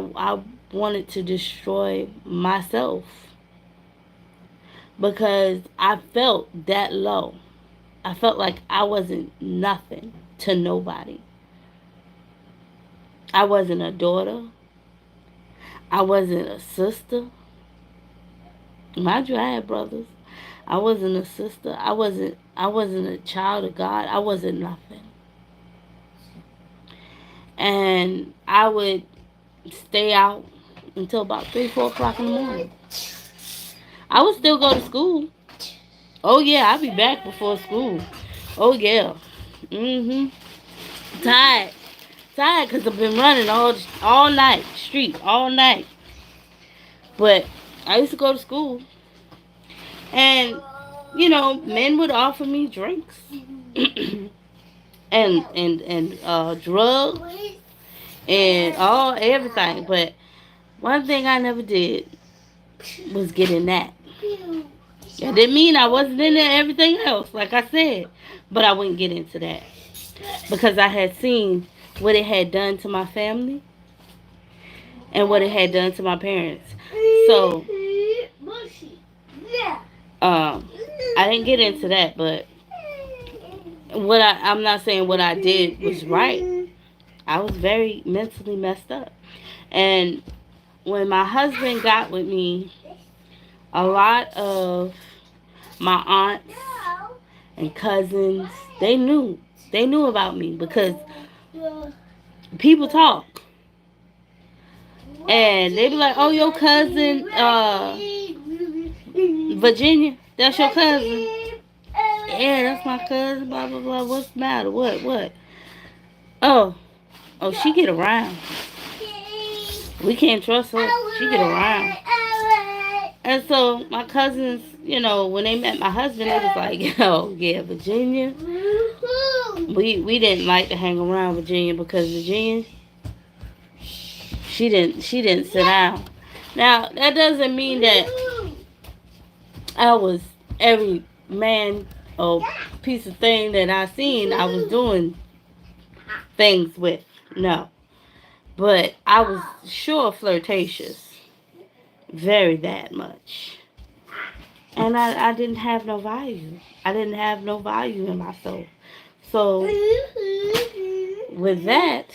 wanted to destroy myself because I felt that low. I felt like I wasn't nothing to nobody. I wasn't a daughter. I wasn't a sister. Mind you, I had brothers. I wasn't a sister. I wasn't a child of God. I wasn't nothing. And I would stay out until about 3, 4 o'clock in the morning. I would still go to school. Oh yeah, I'll be back before school. Oh yeah. Tired. Tired because I've been running all night, street, all night. But I used to go to school. And, men would offer me drinks. and drugs and everything. But one thing I never did was get in that. It didn't mean I wasn't into everything else, like I said. But I wouldn't get into that. Because I had seen what it had done to my family and what it had done to my parents. So, I didn't get into that, but I'm not saying what I did was right. I was very mentally messed up. And when my husband got with me, a lot of my aunts and cousins, they knew. They knew about me because people talk. And they be like, oh, your cousin, Virginia, that's your cousin. Yeah, that's my cousin, blah, blah, blah. What's the matter? What? Oh, she get around. We can't trust her. She get around. And so my cousins, when they met my husband, they was like, oh, yeah, Virginia. We didn't like to hang around Virginia because Virginia, she didn't sit down. Now, that doesn't mean that I was every man or piece of thing that I seen I was doing things with. No. But I was sure flirtatious. Very that much. And I didn't have no value. I didn't have no value in myself. So with that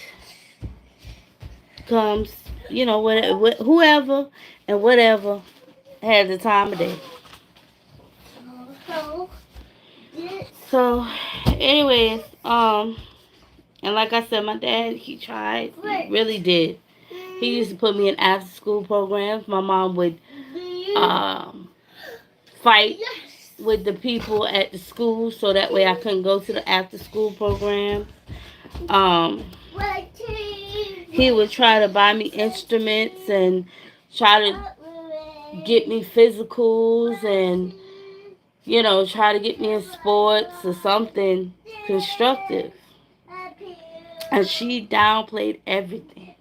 comes, whoever and whatever had the time of day. So, anyways, and like I said, my dad, he tried. He really did. He used to put me in after school programs. My mom would fight with the people at the school so that way I couldn't go to the after school program. Um, he would try to buy me instruments and try to get me physicals and, try to get me in sports or something constructive. And she downplayed everything.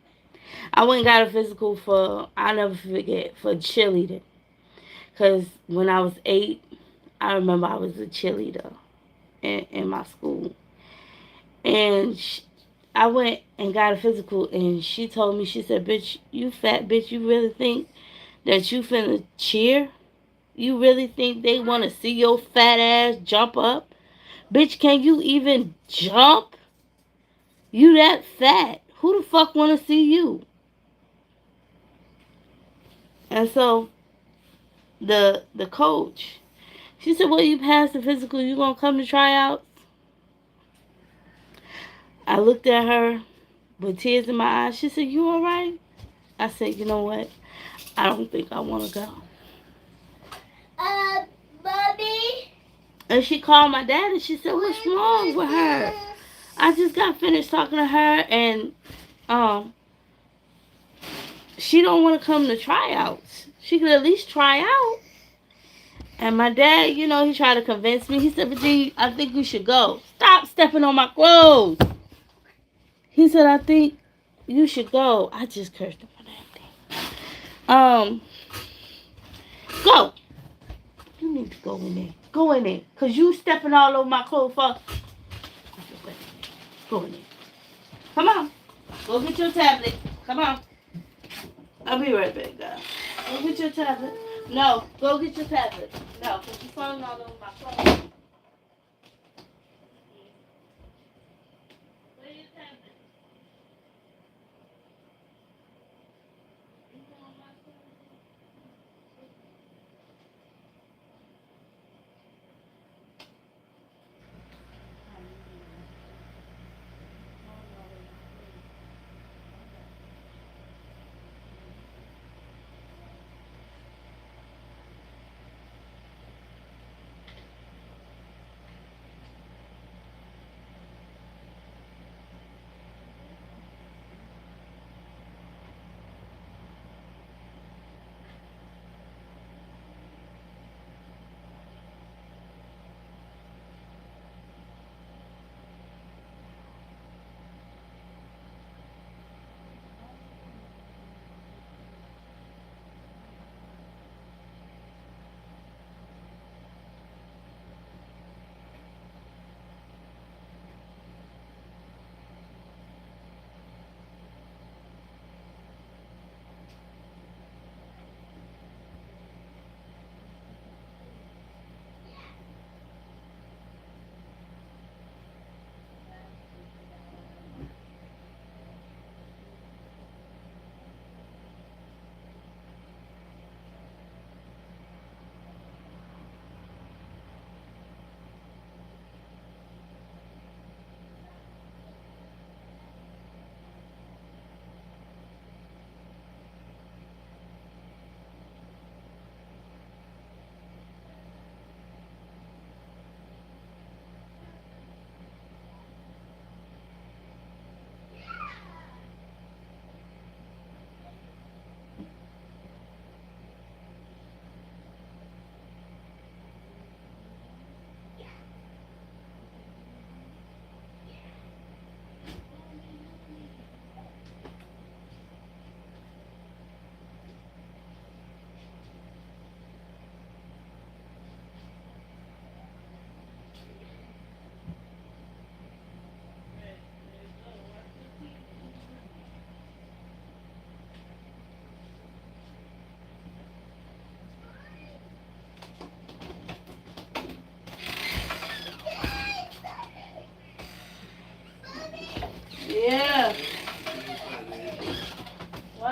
I went and got a physical I'll never forget, for cheerleading. Because when I was 8, I remember I was a cheerleader in my school. And I went and got a physical, and she told me, she said, bitch, you fat bitch, you really think that you finna cheer? You really think they want to see your fat ass jump up? Bitch, can you even jump? You that fat. Who the fuck want to see you? And so the coach, she said, well, you passed the physical, you gonna come to tryouts? I looked at her with tears in my eyes. She said, you alright? I said, you know what? I don't think I want to go. Mommy? And she called my dad and she said, what's wrong with her? I just got finished talking to her and she don't want to come to tryouts. She could at least try out. And my dad, he tried to convince me. He said, Virginia, I think you should go. Stop stepping on my clothes. He said, I think you should go. I just cursed him for that thing. Go. You need to go in there. Go in there. Because you stepping all over my clothes. Go in there. Come on. Go get your tablet. Come on. I'll be right back, guys. Go get your tablet. No, go get your tablet. No, because you're falling all over my clothes. Where's your tablet?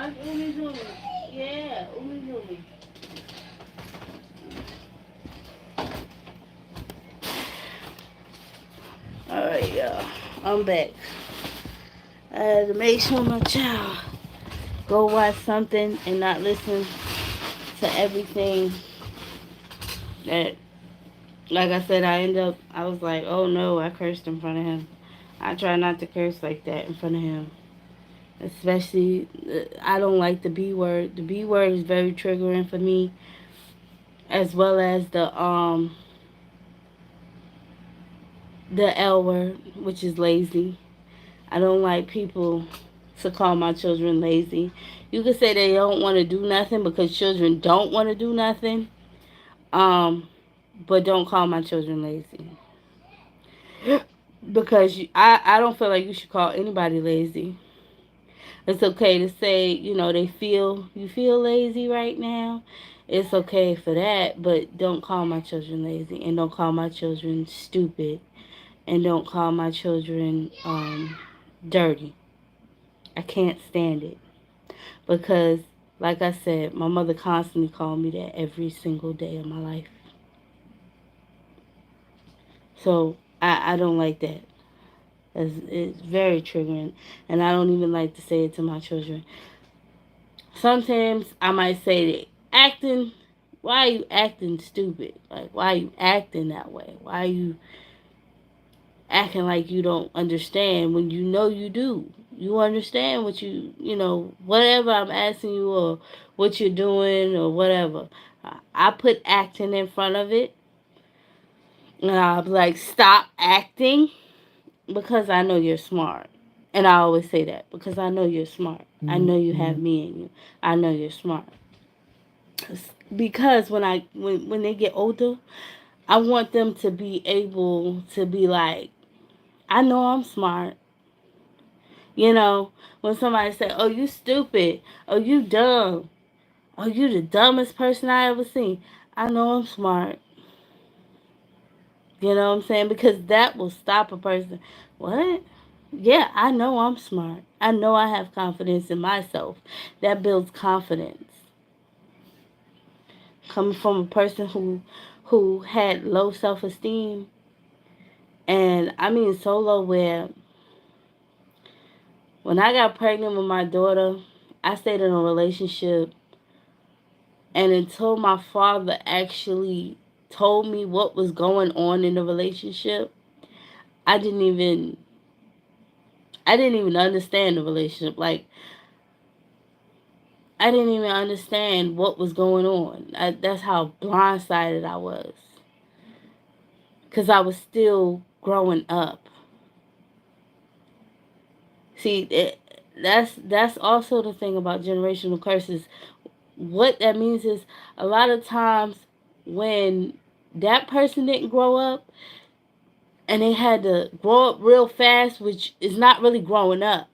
Watch Umi Zoomy. Yeah, Umi Zoomy. Alright, y'all. I'm back. I had to make sure my child go watch something and not listen to everything that, like I said, I was like, oh no, I cursed in front of him. I try not to curse like that in front of him. Especially, I don't like the B word. The B word is very triggering for me, as well as the L word, which is lazy. I don't like people to call my children lazy. You could say they don't want to do nothing because children don't want to do nothing. Um, but don't call my children lazy. Because I don't feel like you should call anybody lazy. It's okay to say, you feel lazy right now. It's okay for that, but don't call my children lazy, and don't call my children stupid, and don't call my children dirty. I can't stand it because, like I said, my mother constantly called me that every single day of my life. So I don't like that. It's very triggering, and I don't even like to say it to my children. Sometimes I might say that why are you acting stupid? Like, why are you acting that way? Why are you acting like you don't understand when you know you do? You understand what whatever I'm asking you or what you're doing or whatever. I put acting in front of it, and I'll be like, stop acting because I know you're smart. And I always say that because I know you're smart. I know you have me in you. I know you're smart. Because when they get older, I want them to be able to be like, I know I'm smart. When somebody say, "Oh, you stupid," "Oh, you dumb," "Oh, you the dumbest person I ever seen," I know I'm smart. You know what I'm saying? Because that will stop a person. What? Yeah, I know I'm smart. I know I have confidence in myself. That builds confidence. Coming from a person who had low self-esteem, and I mean so low where when I got pregnant with my daughter, I stayed in a relationship, and until my father actually told me what was going on in the relationship, I didn't even I didn't even understand the relationship. Like, I didn't even understand what was going on. That's how blindsided I was, because I was still growing up. See, that's also the thing about generational curses. What that means is a lot of times when that person didn't grow up and they had to grow up real fast, which is not really growing up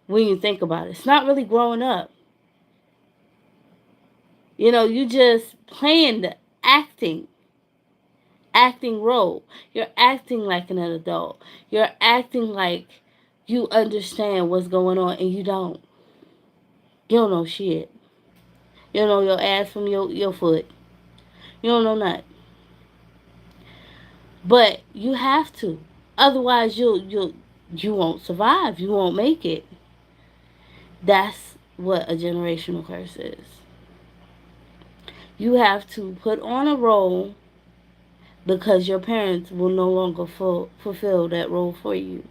when you think about it. It's not really growing up. You just playing the acting role. You're acting like an adult. You're acting like you understand what's going on, and you don't. You don't know shit. You don't know your ass from your foot. You don't know nothing. But you have to. Otherwise you won't survive. You won't make it. That's what a generational curse is. You have to put on a role because your parents will no longer fulfill that role for you.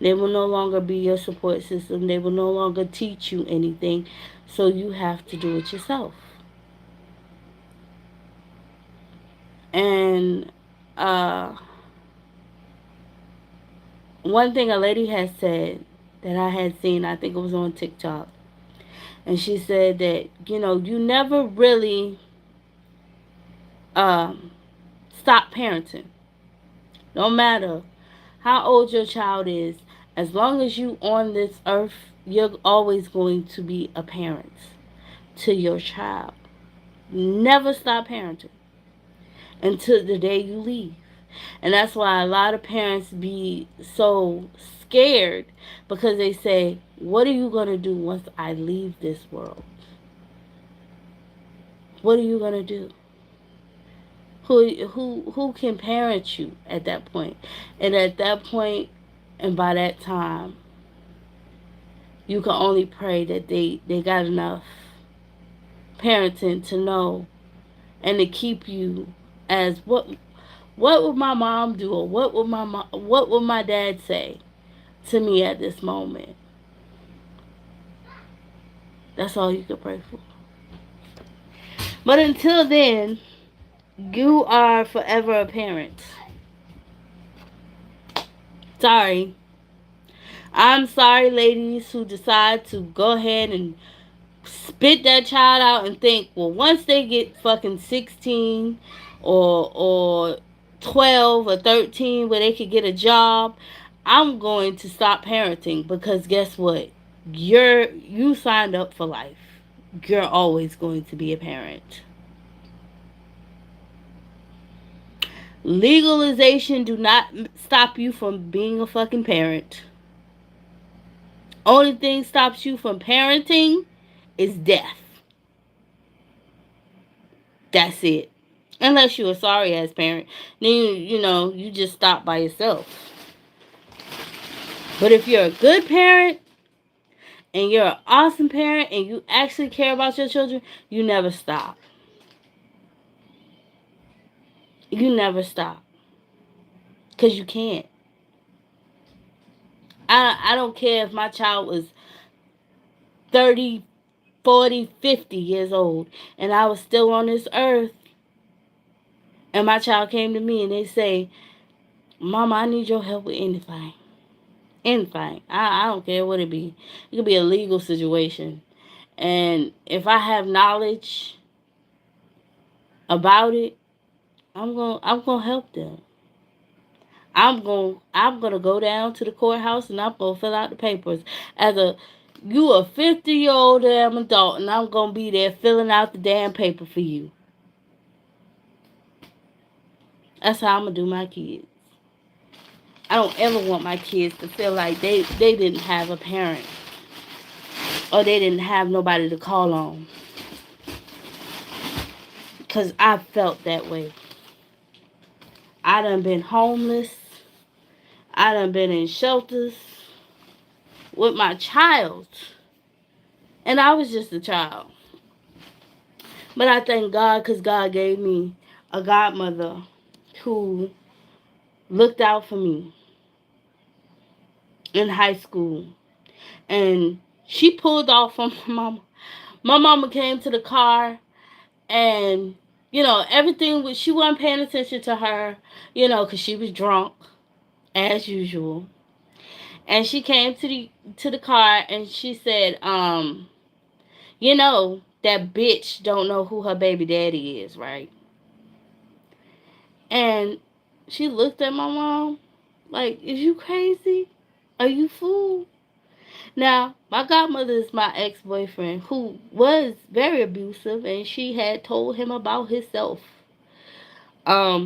They will no longer be your support system. They will no longer teach you anything. So you have to do it yourself. And one thing a lady had said that I had seen, I think it was on TikTok, and she said that, you never really um, stop parenting. No matter how old your child is, as long as you on this earth, you're always going to be a parent to your child. Never stop parenting until the day you leave. And that's why a lot of parents be so scared, because they say, What are you going to do once I leave this world? What are you going to do? Who can parent you at that point? And at that point, and by that time, you can only pray that they got enough parenting to know and to keep you as what would my mom do, or what would my dad say to me at this moment? That's all you can pray for. But until then, you are forever a parent. Sorry. I'm sorry, ladies who decide to go ahead and spit that child out and think, well, once they get fucking 16 or 12 or 13 where they could get a job, I'm going to stop parenting, because guess what? You signed up for life. You're always going to be a parent. Legalization do not stop you from being a fucking parent. Only thing stops you from parenting is death. That's it. Unless you're a sorry ass parent, then you just stop by yourself. But if you're a good parent and you're an awesome parent and you actually care about your children, you never stop. You never stop. Because you can't. I don't care if my child was 30, 40, 50 years old and I was still on this earth, and my child came to me and they say, Mama, I need your help with anything. Anything. I don't care what it be. It could be a legal situation. And if I have knowledge about it, I'm gonna help them. I'm gonna go down to the courthouse and I'm gonna fill out the papers. As you a 50-year-old damn adult, and I'm gonna be there filling out the damn paper for you. That's how I'm gonna do my kids. I don't ever want my kids to feel like they didn't have a parent, or they didn't have nobody to call on. Because I felt that way. I done been homeless. I done been in shelters with my child. And I was just a child. But I thank God, because God gave me a godmother who looked out for me in high school. And she pulled off on my mama. My mama came to the car, and everything was, she wasn't paying attention to her, because she was drunk as usual. And she came to the car and she said, that bitch don't know who her baby daddy is, right? And she looked at my mom like, is you crazy? Are you fool? Now, my godmother is my ex-boyfriend, who was very abusive, and she had told him about himself.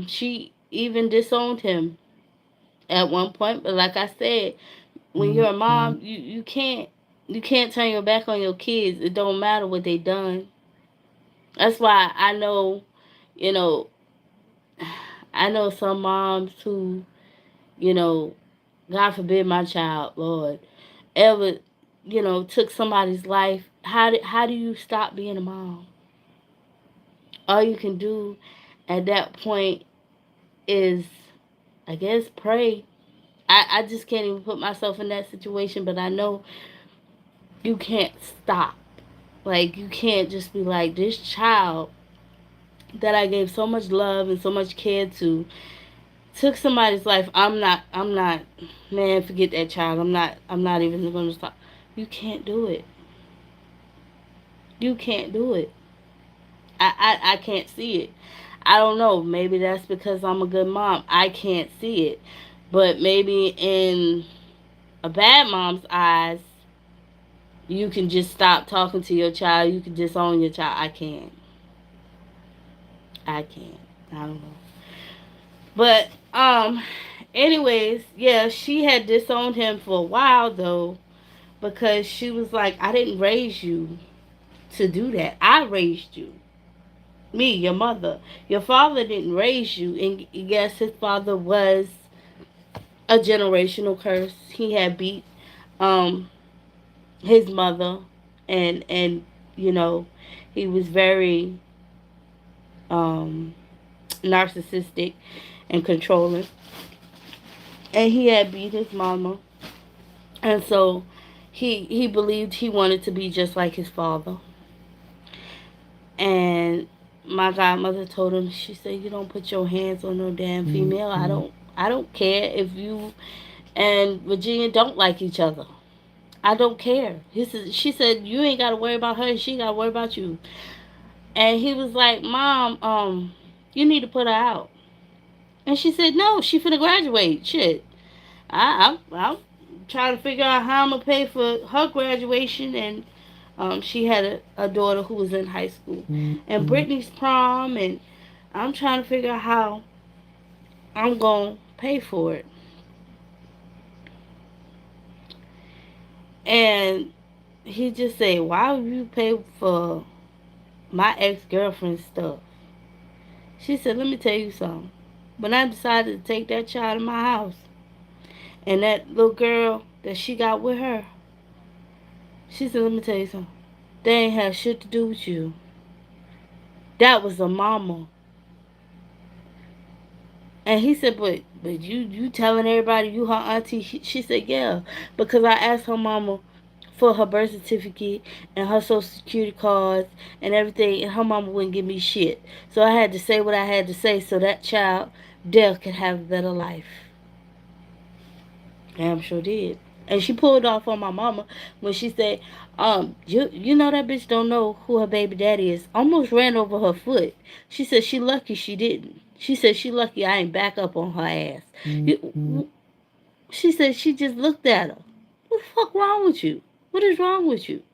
She even disowned him at one point, but like I said, when you're a mom, you can't turn your back on your kids. It don't matter what they done. That's why you know, I know some moms who, you know, God forbid my child, Lord, ever, took somebody's life. How do you stop being a mom? All you can do at that point is, I guess, pray. I just can't even put myself in that situation, but I know you can't stop. Like, you can't just be like, this child that I gave so much love and so much care to took somebody's life. I'm not, man, forget that child. I'm not even going to stop. You can't do it. You can't do it. I can't see it. I don't know. Maybe that's because I'm a good mom. I can't see it. But maybe in a bad mom's eyes, you can just stop talking to your child. You can disown your child. I can't. I can't. I don't know. But anyways, yeah, she had disowned him for a while though. because she was like, I didn't raise you to do that. I raised you. Me, your mother. Your father didn't raise you. And yes, his father was a generational curse. He had beat um his mother, and you know, he was very um narcissistic and controlling. And he had beat his mama. And so he believed he wanted to be just like his father. And my godmother told him, she said, you don't put your hands on no damn female. I don't care if you and Virginia don't like each other. I don't care. She said, you ain't got to worry about her. She got to worry about you. And he was like, Mom, you need to put her out. And she said, no, she finna graduate. Shit. I'm trying to figure out how I'm going to pay for her graduation. And she had a daughter who was in high school. And Brittany's prom. And I'm trying to figure out how I'm going to pay for it. And he just said, why would you pay for my ex-girlfriend's stuff? She said, let me tell you something. When I decided to take that child in my house, and that little girl that she got with her, she said, let me tell you something. They ain't have shit to do with you. That was a mama. And he said, but you telling everybody you her auntie? She said, yeah, because I asked her mama for her birth certificate and her social security cards and everything, and her mama wouldn't give me shit. So I had to say what I had to say so that child, Dell, could have a better life. Damn sure did. And she pulled off on my mama when she said, you know that bitch don't know who her baby daddy is. Almost ran over her foot. She said she lucky she didn't. She said she lucky I ain't back up on her ass. She said she just looked at her. What the fuck wrong with you? What is wrong with you?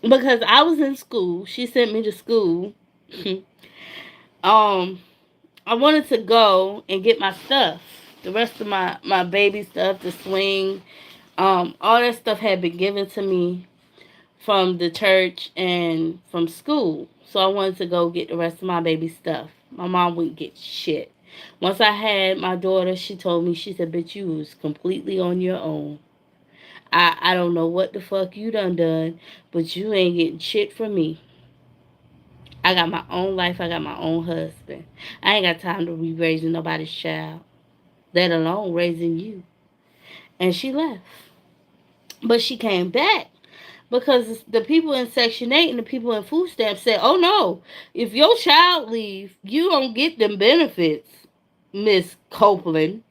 Because I was in school. She sent me to school. um, I wanted to go and get my stuff. The rest of my baby stuff, the swing, all that stuff had been given to me from the church and from school. So I wanted to go get the rest of my baby stuff. My mom wouldn't get shit. Once I had my daughter, she told me, she said, bitch, you was completely on your own. I don't know what the fuck you done, but you ain't getting shit from me. I got my own life. I got my own husband. I ain't got time to be raising nobody's child, let alone raising you. And she left. But she came back because the people in Section 8 and the people in food stamps said, oh no, if your child leave, you don't get them benefits, Miss Copeland.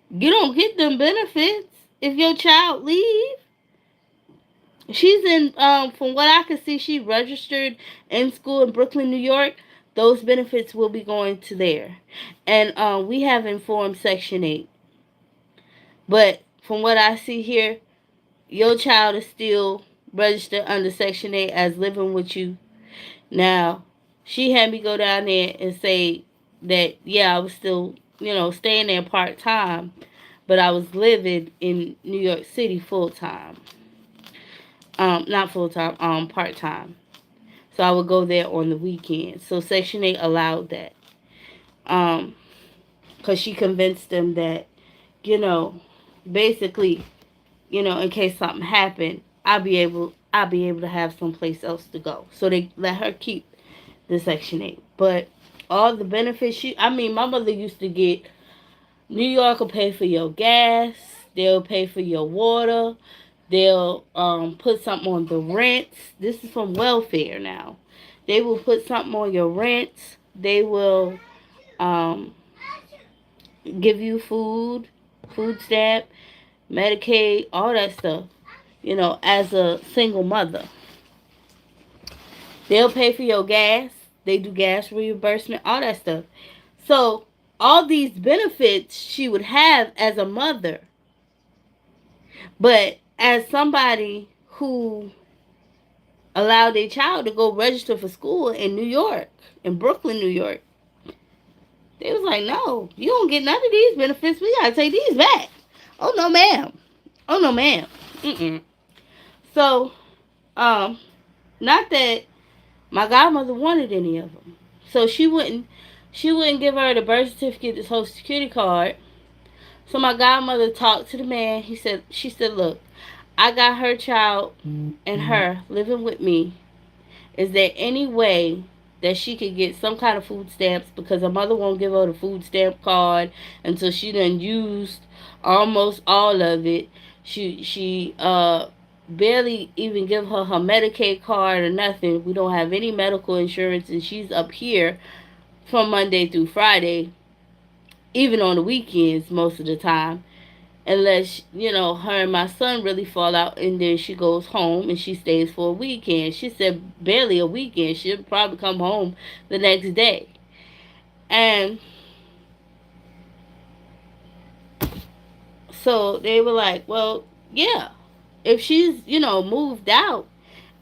You don't get them benefits if your child leave. She's in, from what I can see, she registered in school in Brooklyn, New York. Those benefits will be going to there. And we have informed Section 8. But from what I see here, your child is still registered under Section 8 as living with you. Now, she had me go down there and say that, yeah, I was still, staying there part-time, but I was living in New York City full-time. Not full-time, part-time. So I would go there on the weekend. So Section 8 allowed that. Because she convinced them that, basically, in case something happened, I'll be able to have someplace else to go. So they let her keep the Section 8. But all the benefits my mother used to get, New York will pay for your gas, they'll pay for your water, they'll put something on the rents. This is from welfare now. They will put something on your rents. They will um, give you food stamp, Medicaid, all that stuff, as a single mother. They'll pay for your gas. They do gas reimbursement, all that stuff. So, all these benefits she would have as a mother. But as somebody who allowed their child to go register for school in New York, in Brooklyn, New York, they was like, no, you don't get none of these benefits. We got to take these back. Oh, no, ma'am. Oh, no, ma'am. Mm-mm. So, um, not that my godmother wanted any of them. So she wouldn't give her the birth certificate, the social security card. So my godmother talked to the man. She said, look, I got her child and her living with me. Is there any way that she could get some kind of food stamps, because her mother won't give her the food stamp card until she done used almost all of it. She barely even give her Medicaid card or nothing. We don't have any medical insurance, and she's up here from Monday through Friday, even on the weekends most of the time, unless her and my son really fall out, and then she goes home and she stays for a weekend. She said barely a weekend. She'll probably come home the next day. And so they were like, well, yeah, if she's moved out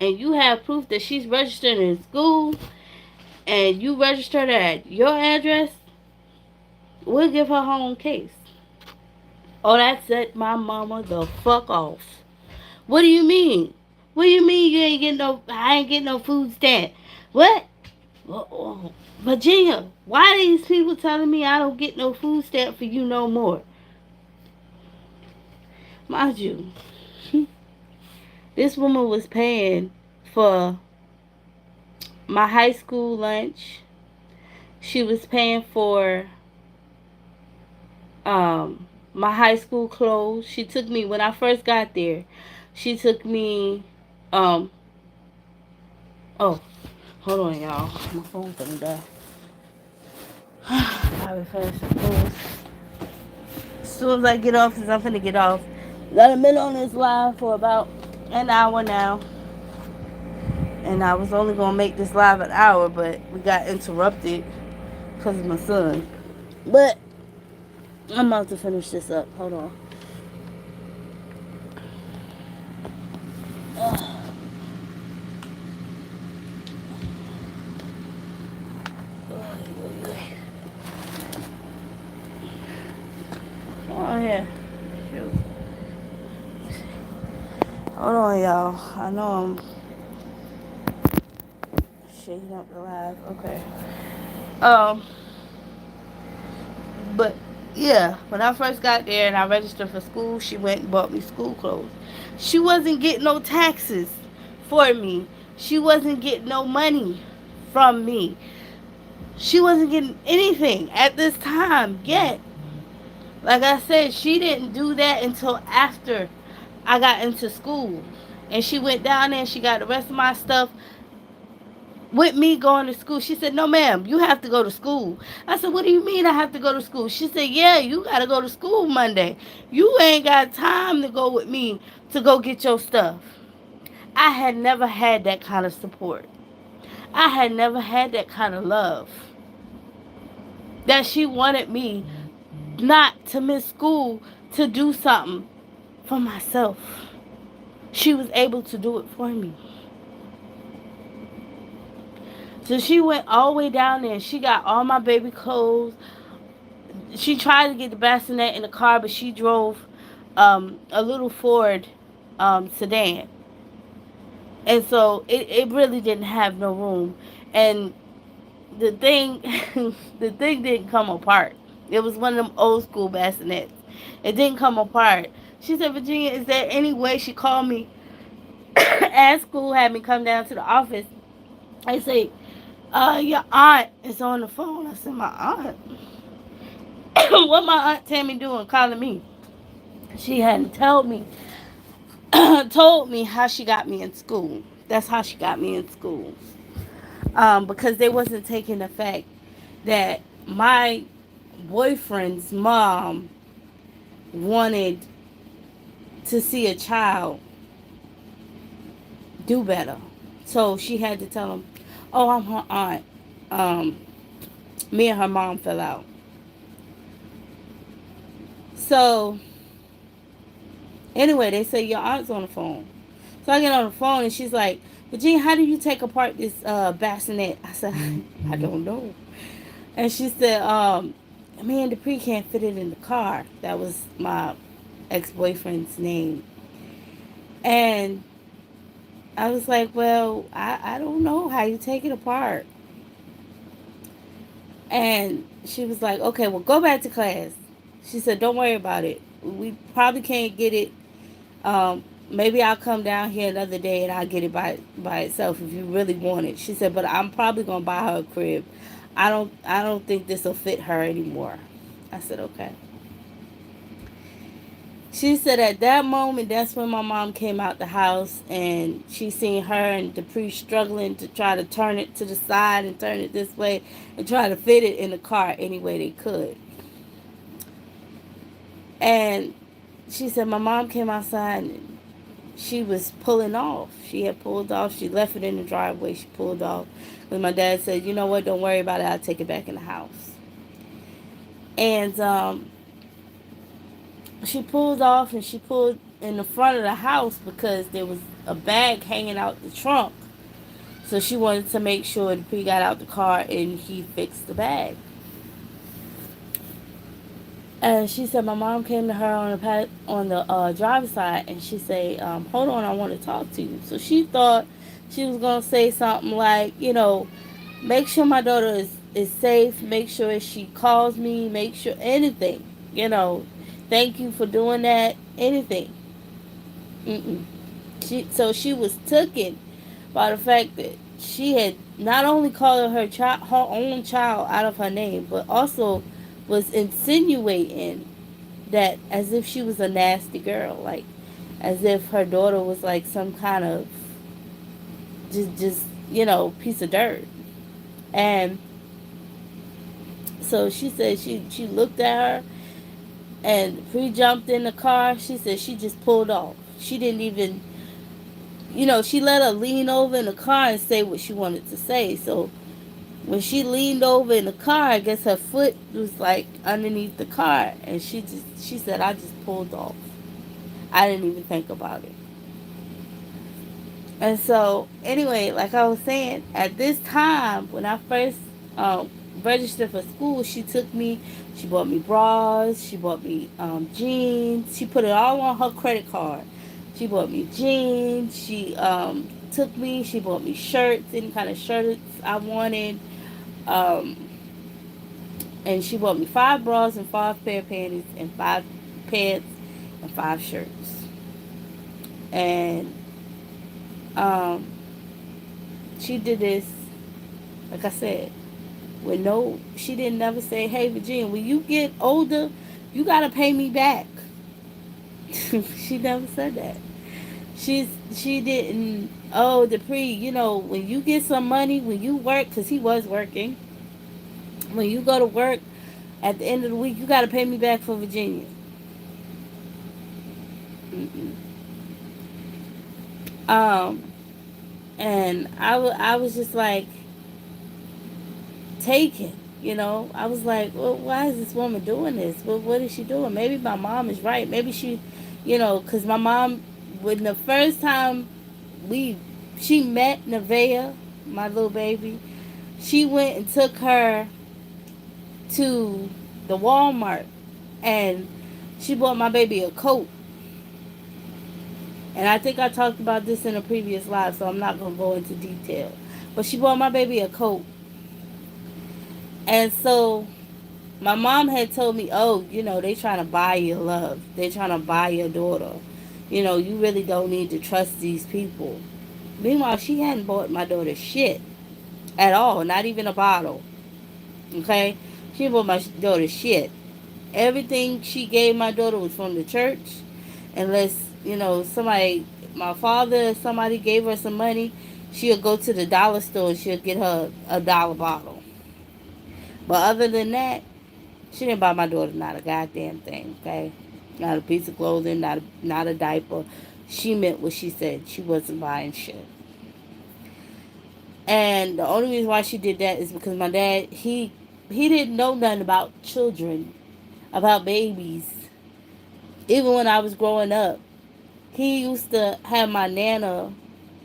and you have proof that she's registered in school and you registered her at your address, we'll give her own case. Oh, that set my mama the fuck off. What do you mean? What do you mean you ain't getting no? I ain't getting no food stamp. What? Virginia, why are these people telling me I don't get no food stamp for you no more? Mind you, this woman was paying for my high school lunch. She was paying for my high school clothes. She took me when I first got there. She took me oh, hold on y'all. My phone's gonna die. I'll be finished. As soon as I get off, because I'm finna get off. I've been on this live for about an hour now. And I was only gonna make this live an hour, but we got interrupted because of my son. But I'm about to finish this up. Hold on. Oh yeah. Shoot. Hold on, y'all. I know I'm shaking up the live. Okay. Um, but yeah, when I first got there and I registered for school, she went and bought me school clothes. She wasn't getting no taxes for me. She wasn't getting no money from me. She wasn't getting anything at this time yet. Like I said, she didn't do that until after I got into school. And she went down there and she got the rest of my stuff with me going to school. She said, no, ma'am, you have to go to school. I said, what do you mean I have to go to school? She said, yeah, you got to go to school Monday. You ain't got time to go with me to go get your stuff. I had never had that kind of support. I had never had that kind of love. That she wanted me not to miss school to do something for myself. She was able to do it for me. So she went all the way down there and she got all my baby clothes. She tried to get the bassinet in the car, but she drove a little Ford sedan. And so it really didn't have no room. And the thing the thing didn't come apart. It was one of them old school bassinets. It didn't come apart. She said, Virginia, is there any way? She called me at school, had me come down to the office. I say, your aunt is on the phone. I said, my aunt? What my aunt Tammy doing calling me? She hadn't told me told me how she got me in school. That's how she got me in school. Because they wasn't taking the fact that my boyfriend's mom wanted to see a child do better. So she had to tell him, oh, I'm her aunt. Me and her mom fell out. So anyway, they say your aunt's on the phone. So I get on the phone and she's like, Virginia, how do you take apart this bassinet? I said, I don't know. And she said, me and Dupree can't fit it in the car. That was my ex-boyfriend's name. And I was like, well, I don't know how you take it apart. And she was like, okay, well, go back to class. She said, don't worry about it. We probably can't get it. Maybe I'll come down here another day and I'll get it by itself if you really want it. She said, but I'm probably gonna buy her a crib. I don't think this will fit her anymore. I said, okay. She said at that moment, that's when my mom came out the house and she seen her and Dupree struggling to try to turn it to the side and turn it this way and try to fit it in the car any way they could. And she said my mom came outside and she was pulling off. She had pulled off. She left it in the driveway. She pulled off. Because my dad said, you know what, don't worry about it. I'll take it back in the house. And she pulled off and she pulled in the front of the house because there was a bag hanging out the trunk. So she wanted to make sure that he got out the car and he fixed the bag. And she said my mom came to her on the driver's side and she said, hold on, I want to talk to you. So she thought she was going to say something like, make sure my daughter is safe, make sure she calls me, make sure anything, thank you for doing that, anything. Mm-mm. So she was taken by the fact that she had not only called her own child out of her name, but also was insinuating that as if she was a nasty girl, like as if her daughter was like some kind of just piece of dirt. And so she said she looked at her and pre-jumped in the car. She said she just pulled off. She didn't even, she let her lean over in the car and say what she wanted to say. So when she leaned over in the car, I guess her foot was like underneath the car, and she said I just pulled off. I didn't even think about it. And so anyway, like I was saying, at this time when I first registered for school, she took me. She bought me bras. She bought me jeans. She put it all on her credit card. She bought me jeans. She took me. She bought me shirts, any kind of shirts I wanted. Um, and she bought me 5 bras and 5 pair of panties and 5 pants and 5 shirts. And um, she did this, like I said, with no. She didn't never say, "Hey, Virginia, when you get older, you gotta pay me back." She never said that. She didn't. Oh, Dupree, when you get some money, when you work, because he was working. When you go to work, at the end of the week, you gotta pay me back for Virginia. Mm-mm. Um, and I was just like taken. I was like, well, why is this woman doing this? Well, what is she doing? Maybe my mom is right. Maybe she, because my mom, when the first time we, she met Nevaeh, my little baby, she went and took her to the Walmart and she bought my baby a coat. And I think I talked about this in a previous live, so I'm not going to go into detail. But she bought my baby a coat. And so my mom had told me, oh, they trying to buy your love. They trying to buy your daughter. You really don't need to trust these people. Meanwhile, she hadn't bought my daughter shit at all, not even a bottle. Okay? She bought my daughter shit. Everything she gave my daughter was from the church. Unless, somebody, my father, somebody gave her some money, she'll go to the dollar store and she'll get her a dollar bottle. But other than that, she didn't buy my daughter not a goddamn thing, okay? Not a piece of clothing, not a diaper. She meant what she said. She wasn't buying shit. And the only reason why she did that is because my dad, he didn't know nothing about children, about babies. Even when I was growing up, he used to have my nana,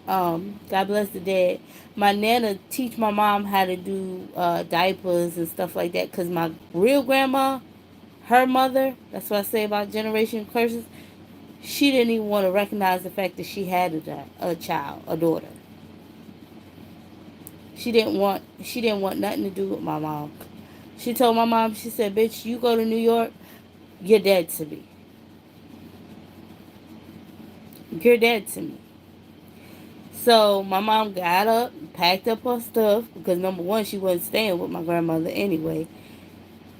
God bless the dead, my nana teach my mom how to do diapers and stuff like that. Because my real grandma, her mother, that's what I say about generation curses, She didn't even want to recognize the fact that she had a child, a daughter. She didn't want nothing to do with my mom. She told my mom, she said, "Bitch, you go to New York, you're dead to me. You're dead to me." So my mom got up, packed up her stuff because number one, she wasn't staying with my grandmother anyway.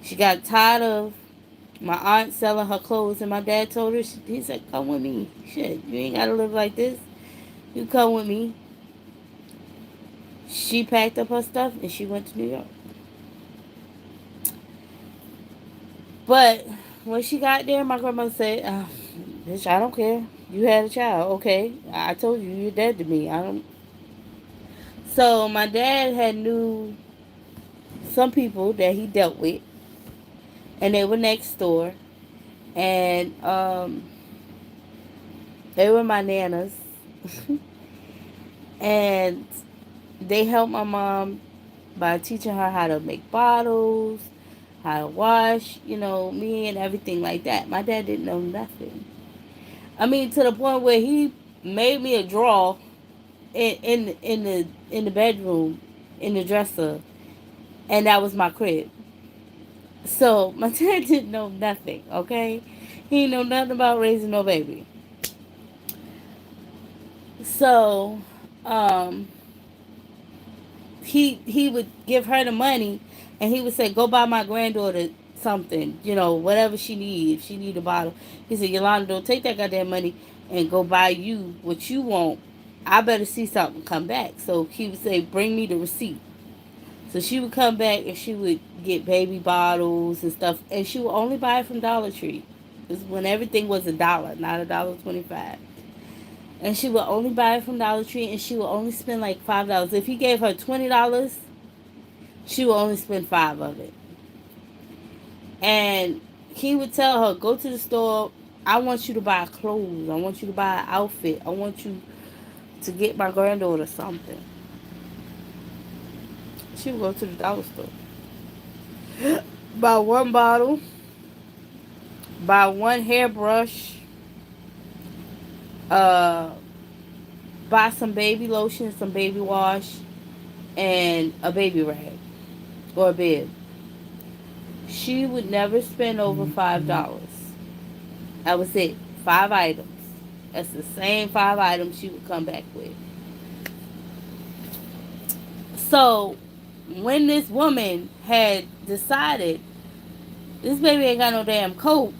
She got tired of my aunt selling her clothes, and my dad told her, he said, "Come with me. Shit, you ain't gotta live like this. You come with me." She packed up her stuff and she went to New York. But when she got there, my grandmother said, "Bitch, I don't care. You had a child, okay? I told you you're dead to me. I don't." So my dad had knew some people that he dealt with, and they were next door, and they were my nanas, and they helped my mom by teaching her how to make bottles, how to wash, me and everything like that. My dad didn't know nothing. I mean, to the point where he made me a drawer in the bedroom, in the dresser, and that was my crib. So my dad didn't know nothing. Okay, he didn't know nothing about raising no baby. So, um, he would give her the money, and he would say, "Go buy my granddaughter something, whatever she needs. If she need a bottle." He said, "Yolanda, don't take that goddamn money and go buy you what you want. I better see something come back." So he would say, "Bring me the receipt." So she would come back and she would get baby bottles and stuff, and she would only buy it from Dollar Tree. This is when everything was $1, not $1.25. And she would only buy it from Dollar Tree, and she would only spend like $5. If he gave her $20, she would only spend five of it. And he would tell her, "Go to the store. I want you to buy clothes. I want you to buy an outfit. I want you to get my granddaughter something." She would go to the dollar store, buy one bottle, buy one hairbrush, uh, buy some baby lotion, some baby wash, and a baby rag or a bib. She would never spend over $5. That was it. 5 items. That's the same 5 items she would come back with. So when this woman had decided, this baby ain't got no damn coat,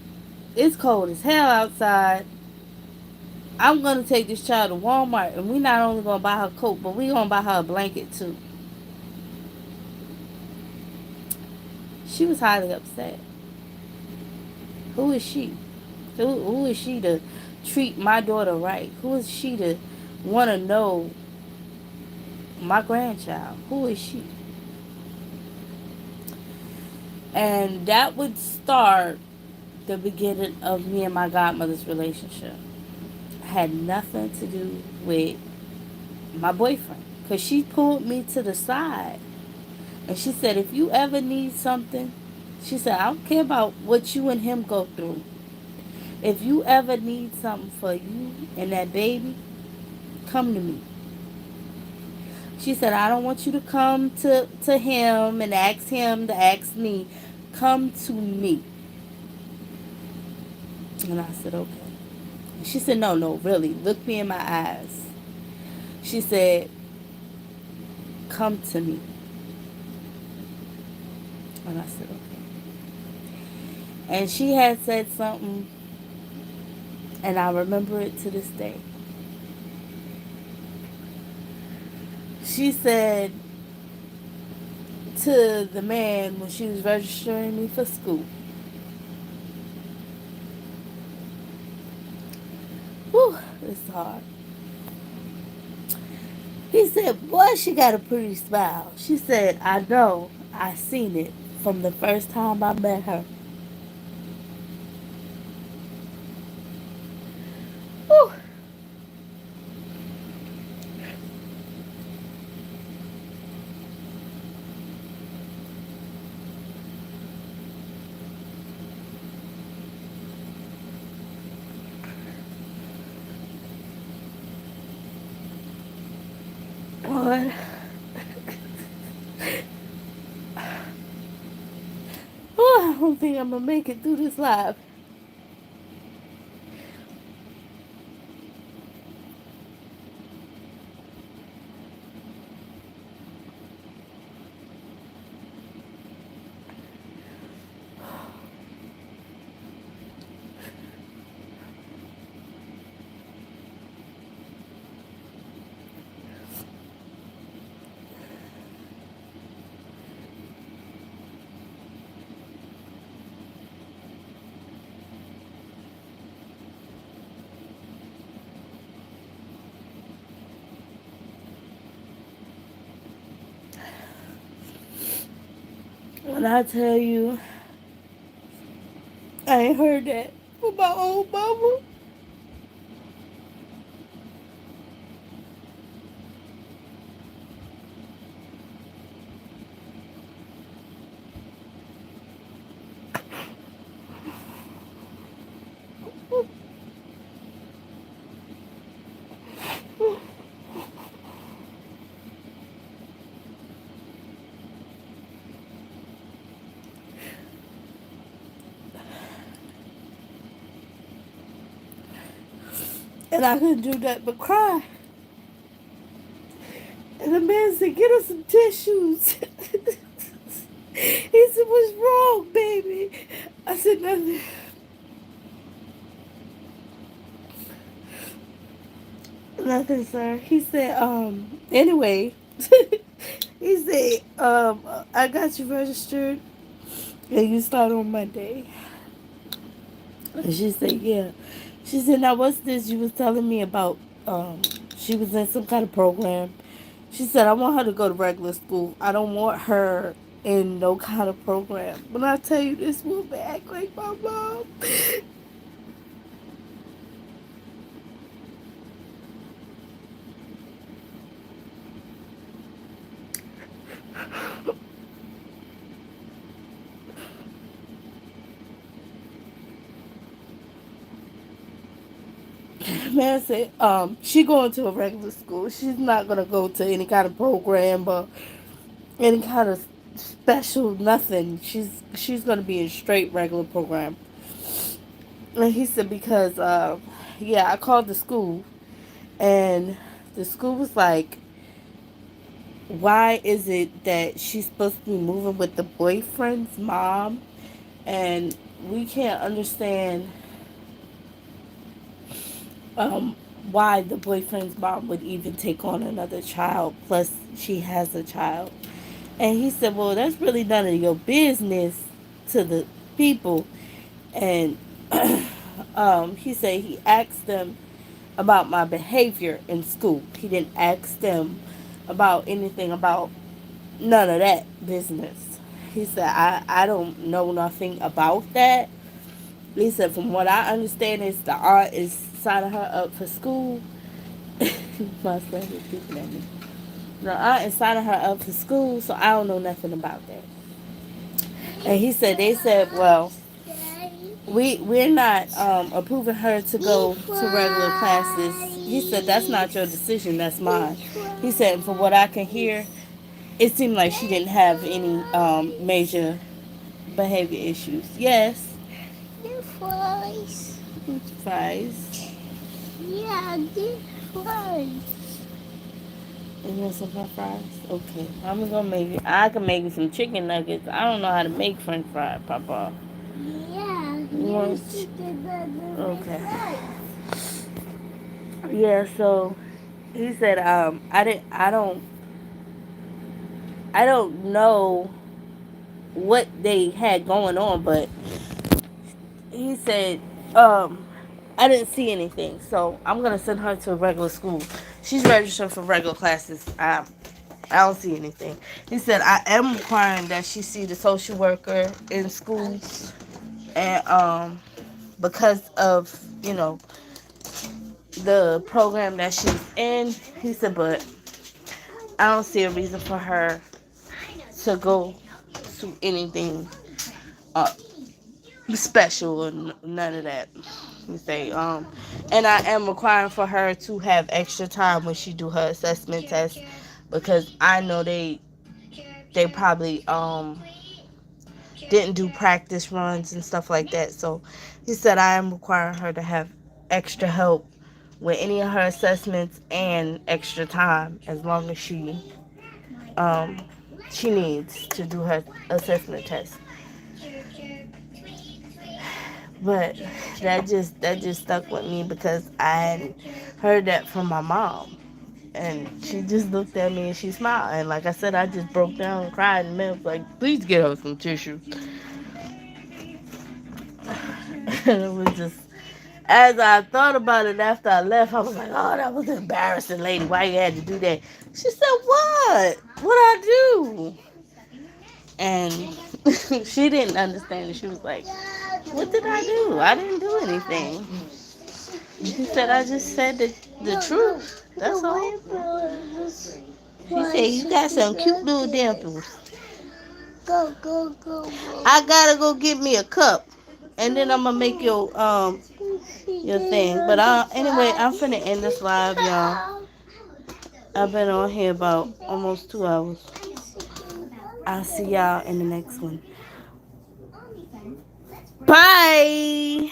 it's cold as hell outside, I'm gonna take this child to Walmart, and we not only gonna buy her a coat, but we gonna buy her a blanket too. She was highly upset. Who is she? Who is she to treat my daughter right? Who is she to want to know my grandchild? Who is she? And that would start the beginning of me and my godmother's relationship. Had nothing to do with my boyfriend. Because she pulled me to the side. And she said, "If you ever need something," she said, "I don't care about what you and him go through. If you ever need something for you and that baby, come to me." She said, "I don't want you to come to him and ask him to ask me. Come to me." And I said, "Okay." She said, "No, no, really. Look me in my eyes." She said, "Come to me." And I said, "Okay." And she had said something, and I remember it to this day. She said to the man when she was registering me for school, whew, it's hard. He said, "Boy, she got a pretty smile." She said, "I know. I seen it from the first time I met her." Whew. Lord, oh, I don't think I'm gonna make it through this live. When I tell you, I ain't heard that from my old mama. And I couldn't do that but cry. And the man said, get us some tissues. He said, what's wrong, baby? I said, nothing. Nothing, sir. He said, anyway, he said, I got you registered and you start on Monday. And she said, yeah. She said, now what's this you was telling me about? She was in some kind of program. She said, I want her to go to regular school. I don't want her in no kind of program. When I tell you this woman act like my mom. Man said, she going to a regular school. She's not gonna go to any kind of program or any kind of special nothing. She's gonna be in straight regular program. And he said because yeah, I called the school and the school was like, why is it that she's supposed to be moving with the boyfriend's mom? And we can't understand um, why the boyfriend's mom would even take on another child. Plus, she has a child. And he said, well, that's really none of your business to the people. And he said he asked them about my behavior in school. He didn't ask them about anything about none of that business. He said, I don't know nothing about that. He said, from what I understand is the aunt is signing her up for school. My son is peeping at me. The aunt is signing her up for school, so I don't know nothing about that. And he said, they said, well, we're not approving her to go to regular classes. He said, that's not your decision, that's mine. He said, from what I can hear, it seemed like she didn't have any major behavior issues. Yes. The fries. Fries. Yeah, the fries. You want some french fries? Okay. I'm gonna make it. I can make you some chicken nuggets. I don't know how to make french fries, Papa. Yeah, You want? Okay. Yeah, so he said, I don't know what they had going on, but he said, I didn't see anything, so I'm gonna send her to a regular school. She's registered for regular classes. I don't see anything. He said I am requiring that she see the social worker in school, and because of the program that she's in. He said, but I don't see a reason for her to go to anything uh, special or none of that. You say, and I am requiring for her to have extra time when she do her assessment test. because I know they probably didn't do practice runs and stuff like that. So he said I am requiring her to have extra help with any of her assessments and extra time as long as um she needs to do her assessment test. But that just stuck with me because I had heard that from my mom. And she just looked at me and she smiled. And like I said, I just broke down and cried and man was like, please get her some tissue. And it was just, as I thought about it after I left, I was like, oh, that was embarrassing, lady. Why you had to do that? She said, what? What I do? And she didn't understand. She was like, what did I do? I didn't do anything. She said, I just said the truth. That's all. She said, you got some cute little dimples. Go. I gotta go get me a cup. And then I'm gonna make your thing. But anyway, I'm finna end this live, y'all. I've been on here about almost 2 hours. I'll see y'all in the next one. Bye.